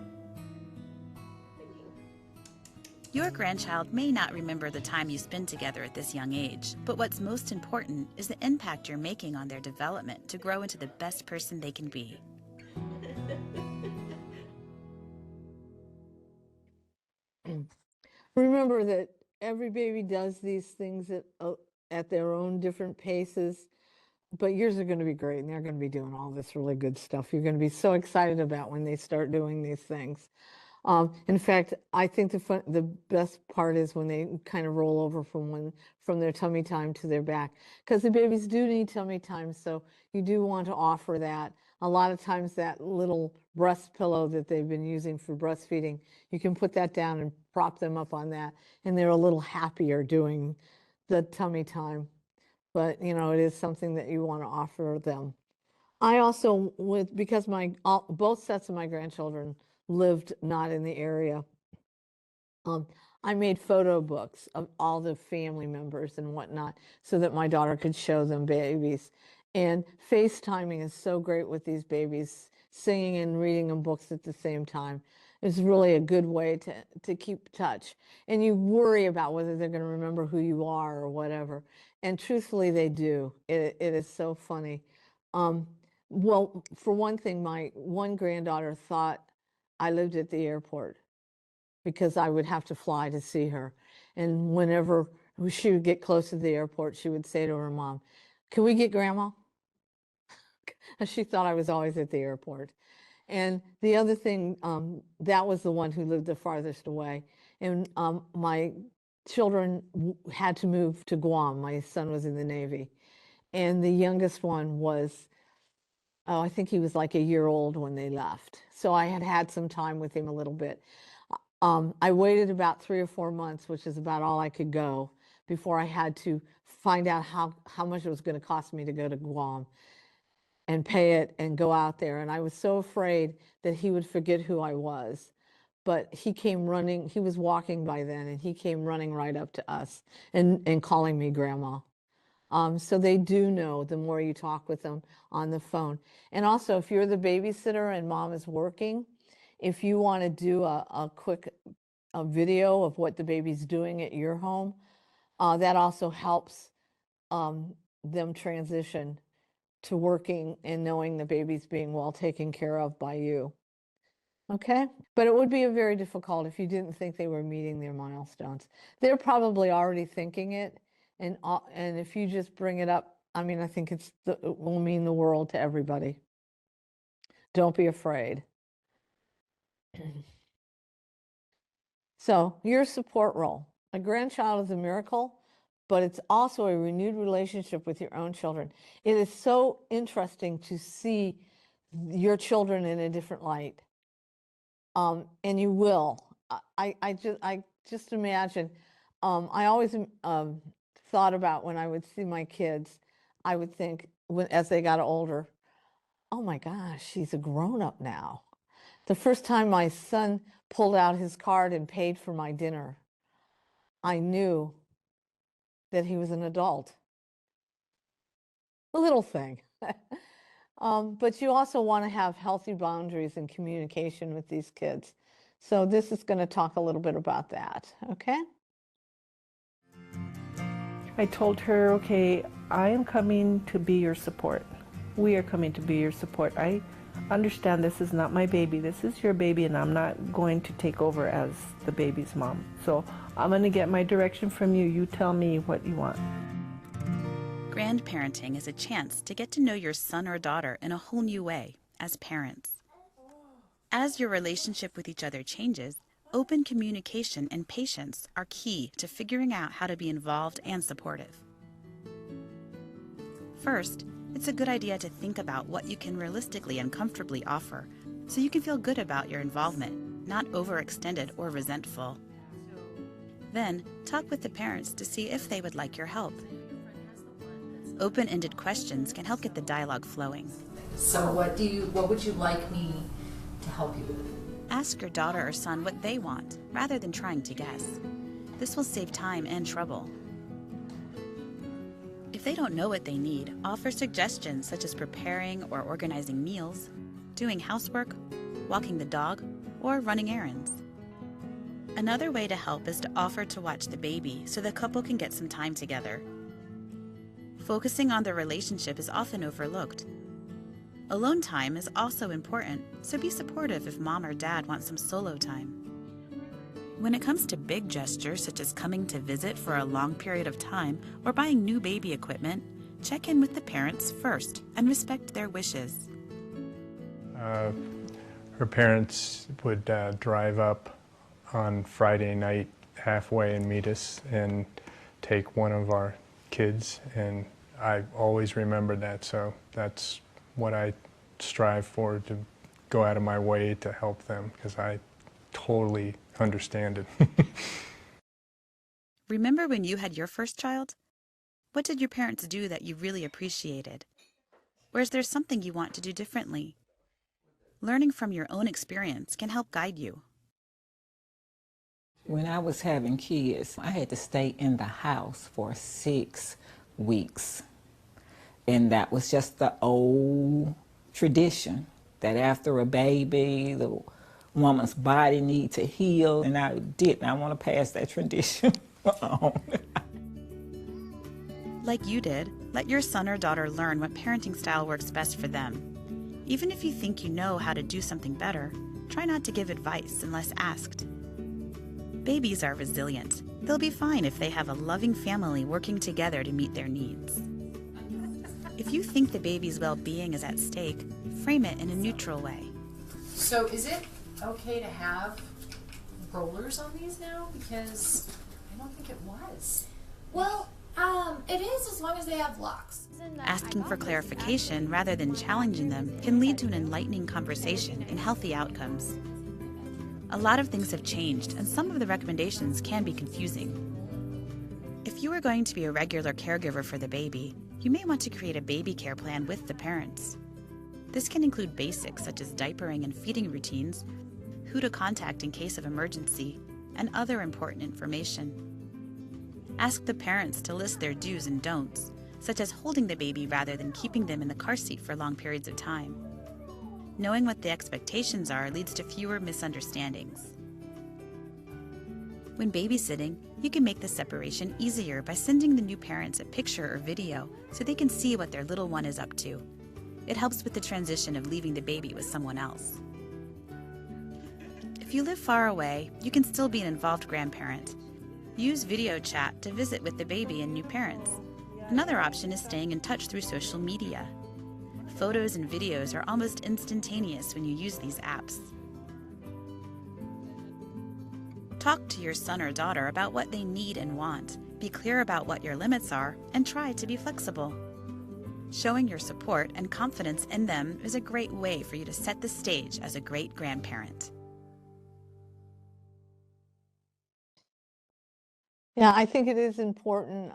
Your grandchild may not remember the time you spend together at this young age, but what's most important is the impact you're making on their development to grow into the best person they can be. Remember that every baby does these things at their own different paces, but yours are going to be great and they're going to be doing all this really good stuff. You're going to be so excited about when they start doing these things. In fact, I think the best part is when they kind of roll over from their tummy time to their back, because the babies do need tummy time, so you do want to offer that. A lot of times that little breast pillow that they've been using for breastfeeding, you can put that down and prop them up on that, and they're a little happier doing the tummy time. But, you know, it is something that you want to offer them. I also, because both sets of my grandchildren lived not in the area, I made photo books of all the family members and whatnot so that my daughter could show them babies. And FaceTiming is so great with these babies, singing and reading them books at the same time. It's really a good way to keep touch. And you worry about whether they're going to remember who you are or whatever. And truthfully, they do. It is so funny. Well, for one thing, my one granddaughter thought I lived at the airport because I would have to fly to see her. And whenever she would get close to the airport, she would say to her mom, "Can we get Grandma?" She thought I was always at the airport. And the other thing, that was the one who lived the farthest away. And my children had to move to Guam. My son was in the Navy. And the youngest one was, I think he was like a year old when they left. So I had some time with him a little bit. I waited about 3 or 4 months, which is about all I could go, before I had to find out how much it was going to cost me to go to Guam and pay it and go out there. And I was so afraid that he would forget who I was. But he came running, he was walking by then, and he came running right up to us and calling me Grandma. So they do know the more you talk with them on the phone. And also, if you're the babysitter and mom is working, if you want to do a quick video of what the baby's doing at your home, that also helps them transition to working and knowing the baby's being well taken care of by you. Okay? But it would be very difficult if you didn't think they were meeting their milestones. They're probably already thinking it, and if you just bring it up, I mean, I think it will mean the world to everybody. Don't be afraid. So, your support role. A grandchild is a miracle, but it's also a renewed relationship with your own children. It is so interesting to see your children in a different light. And you will. I just imagine. I always thought about when I would see my kids, I would think as they got older, oh my gosh, she's a grown-up now. The first time my son pulled out his card and paid for my dinner, I knew that he was an adult. A little thing. But you also want to have healthy boundaries and communication with these kids. So this is going to talk a little bit about that, okay? I told her, okay, I am coming to be your support. We are coming to be your support. I understand this is not my baby. This is your baby, and I'm not going to take over as the baby's mom. So I'm going to get my direction from you. You tell me what you want. Grandparenting is a chance to get to know your son or daughter in a whole new way as parents. As your relationship with each other changes, open communication and patience are key to figuring out how to be involved and supportive. First, it's a good idea to think about what you can realistically and comfortably offer so you can feel good about your involvement, not overextended or resentful. Then, talk with the parents to see if they would like your help. Open-ended questions can help get the dialogue flowing. So what would you like me to help you with? Ask your daughter or son what they want, rather than trying to guess. This will save time and trouble. If they don't know what they need, offer suggestions such as preparing or organizing meals, doing housework, walking the dog, or running errands. Another way to help is to offer to watch the baby so the couple can get some time together. Focusing on the relationship is often overlooked. Alone time is also important, so be supportive if mom or dad want some solo time. When it comes to big gestures such as coming to visit for a long period of time or buying new baby equipment, check in with the parents first and respect their wishes. Her parents would drive up on Friday night halfway and meet us and take one of our kids, and I always remember that, so that's what I strive for, to go out of my way to help them, because I totally understand it. Remember when you had your first child? What did your parents do that you really appreciated? Or is there something you want to do differently? Learning from your own experience can help guide you. When I was having kids, I had to stay in the house for 6 weeks. And that was just the old tradition, that after a baby, the woman's body needs to heal. And I didn't. I want to pass that tradition on. Like you did, let your son or daughter learn what parenting style works best for them. Even if you think you know how to do something better, try not to give advice unless asked. Babies are resilient. They'll be fine if they have a loving family working together to meet their needs. If you think the baby's well-being is at stake, frame it in a neutral way. So is it okay to have rollers on these now? Because I don't think it was. Well, it is as long as they have locks. Asking for clarification rather than challenging them can lead to an enlightening conversation and healthy outcomes. A lot of things have changed, and some of the recommendations can be confusing. If you are going to be a regular caregiver for the baby, you may want to create a baby care plan with the parents. This can include basics such as diapering and feeding routines, who to contact in case of emergency, and other important information. Ask the parents to list their do's and don'ts, such as holding the baby rather than keeping them in the car seat for long periods of time. Knowing what the expectations are leads to fewer misunderstandings. When babysitting, you can make the separation easier by sending the new parents a picture or video so they can see what their little one is up to. It helps with the transition of leaving the baby with someone else. If you live far away, you can still be an involved grandparent. Use video chat to visit with the baby and new parents. Another option is staying in touch through social media. Photos and videos are almost instantaneous when you use these apps. Talk to your son or daughter about what they need and want. Be clear about what your limits are and try to be flexible. Showing your support and confidence in them is a great way for you to set the stage as a great grandparent. Yeah, I think it is important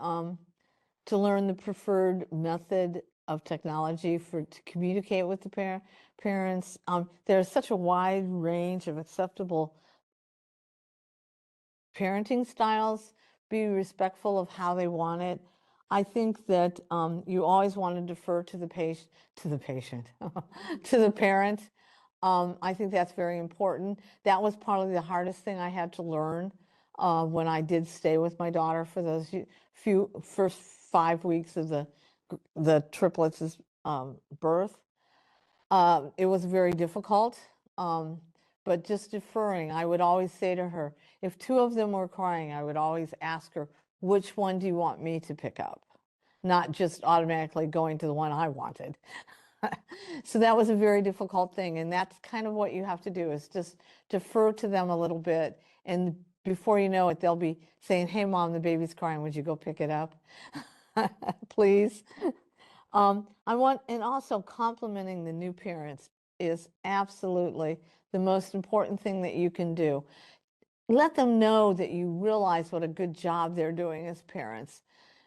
to learn the preferred method of technology to communicate with the parents. There's such a wide range of acceptable parenting styles. Be respectful of how they want it. I think that you always want to defer to the patient, to the parent. I think that's very important. That was probably the hardest thing I had to learn when I did stay with my daughter for those first 5 weeks of the triplets' birth. It was very difficult, but just deferring. I would always say to her, if 2 of them were crying, I would always ask her, which one do you want me to pick up? Not just automatically going to the one I wanted. So that was a very difficult thing, and that's kind of what you have to do, is just defer to them a little bit, and before you know it, they'll be saying, hey mom, the baby's crying, would you go pick it up? Please. And also complimenting the new parents is absolutely the most important thing that you can do. Let them know that you realize what a good job they're doing as parents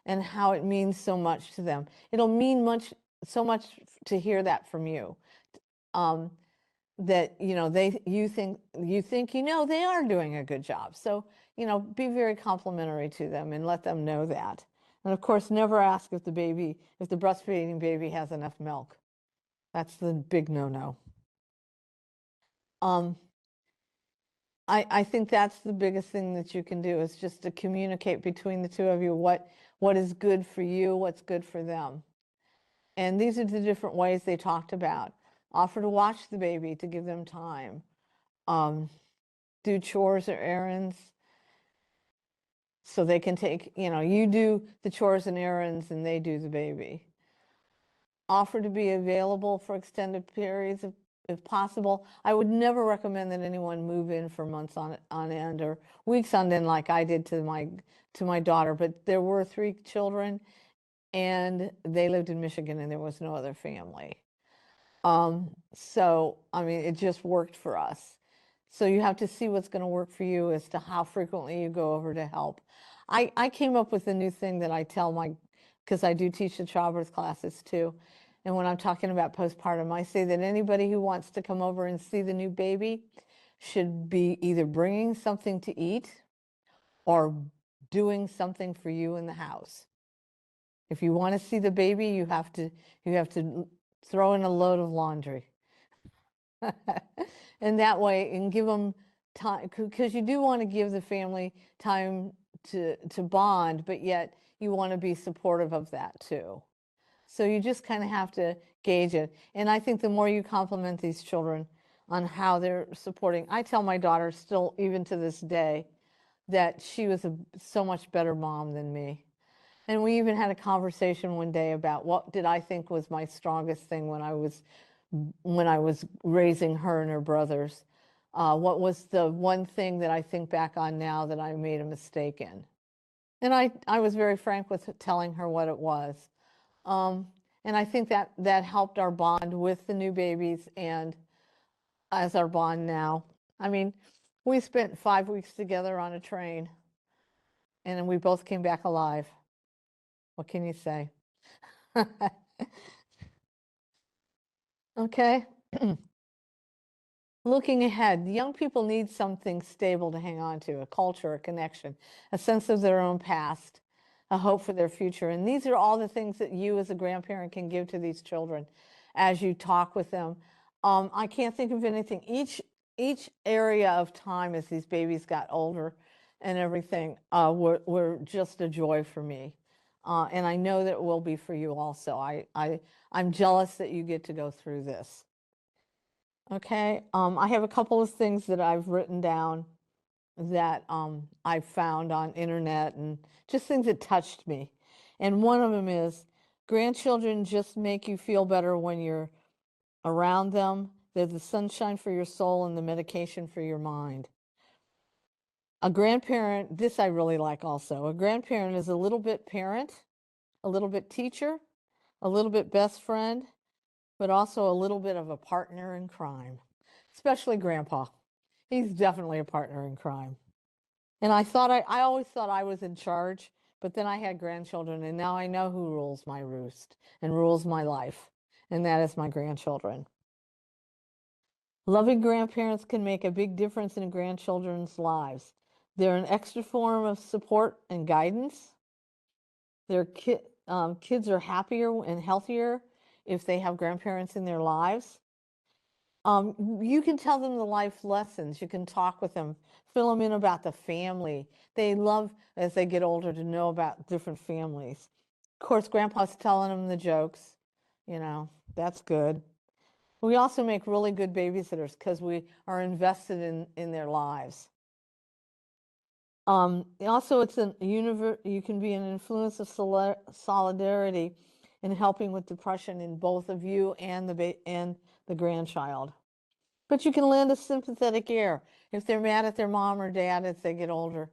and how it means so much to them. It'll mean so much to hear that from you. That you think they are doing a good job. So be very complimentary to them and let them know that. And of course, never ask if the breastfeeding baby has enough milk. That's the big no-no. I think that's the biggest thing that you can do, is just to communicate between the 2 of you what is good for you, what's good for them. And these are the different ways they talked about. Offer to watch the baby to give them time. Do chores or errands so they can take, you do the chores and errands and they do the baby. Offer to be available for extended periods if possible. I would never recommend that anyone move in for months on end or weeks on end like I did to my daughter, but there were 3 children and they lived in Michigan and there was no other family. So, I mean, it just worked for us. So you have to see what's going to work for you as to how frequently you go over to help. I came up with a new thing that I tell because I do teach the childbirth classes too. And when I'm talking about postpartum, I say that anybody who wants to come over and see the new baby should be either bringing something to eat or doing something for you in the house. If you want to see the baby, you have to throw in a load of laundry. And that way, and give them time, because you do want to give the family time to bond, but yet you want to be supportive of that too. So you just kind of have to gauge it. And I think the more you compliment these children on how they're supporting, I tell my daughter still, even to this day, that she was so much better mom than me. And we even had a conversation one day about what did I think was my strongest thing when I was raising her and her brothers. What was the one thing that I think back on now that I made a mistake in? And I was very frank with telling her what it was. And I think that helped our bond with the new babies and as our bond now. I mean, we spent 5 weeks together on a train and then we both came back alive. What can you say? Okay. Looking ahead, young people need something stable to hang on to, a culture, a connection, a sense of their own past, a hope for their future. And these are all the things that you as a grandparent can give to these children as you talk with them. I can't think of anything. Each area of time as these babies got older and everything were just a joy for me. And I know that it will be for you also. I'm jealous that you get to go through this. Okay, I have a couple of things that I've written down that I've found on internet and just things that touched me. And one of them is grandchildren just make you feel better when you're around them. They're the sunshine for your soul and the medication for your mind. A grandparent, this I really like also. A grandparent is a little bit parent, a little bit teacher, a little bit best friend, but also a little bit of a partner in crime, especially Grandpa. He's definitely a partner in crime. And I always thought I was in charge, but then I had grandchildren, and now I know who rules my roost and rules my life, and that is my grandchildren. Loving grandparents can make a big difference in grandchildren's lives. They're an extra form of support and guidance. Kids are happier and healthier if they have grandparents in their lives. You can tell them the life lessons. You can talk with them, fill them in about the family. They love, as they get older, to know about different families. Of course, Grandpa's telling them the jokes. That's good. We also make really good babysitters because we are invested in their lives. Also, you can be an influence of solidarity in helping with depression in both of you and the grandchild. But you can lend a sympathetic ear. If they're mad at their mom or dad as they get older,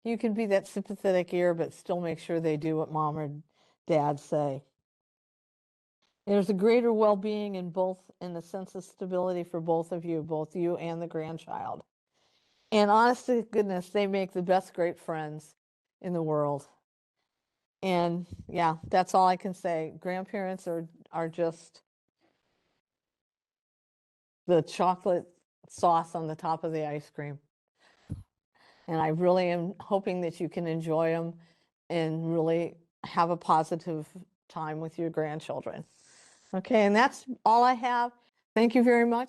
you can be that sympathetic ear, but still make sure they do what mom or dad say. There's a greater well-being in a sense of stability for both you and the grandchild. And honest to goodness, they make the best great friends in the world. And yeah, that's all I can say. Grandparents are just the chocolate sauce on the top of the ice cream. And I really am hoping that you can enjoy them and really have a positive time with your grandchildren. Okay, and that's all I have. Thank you very much.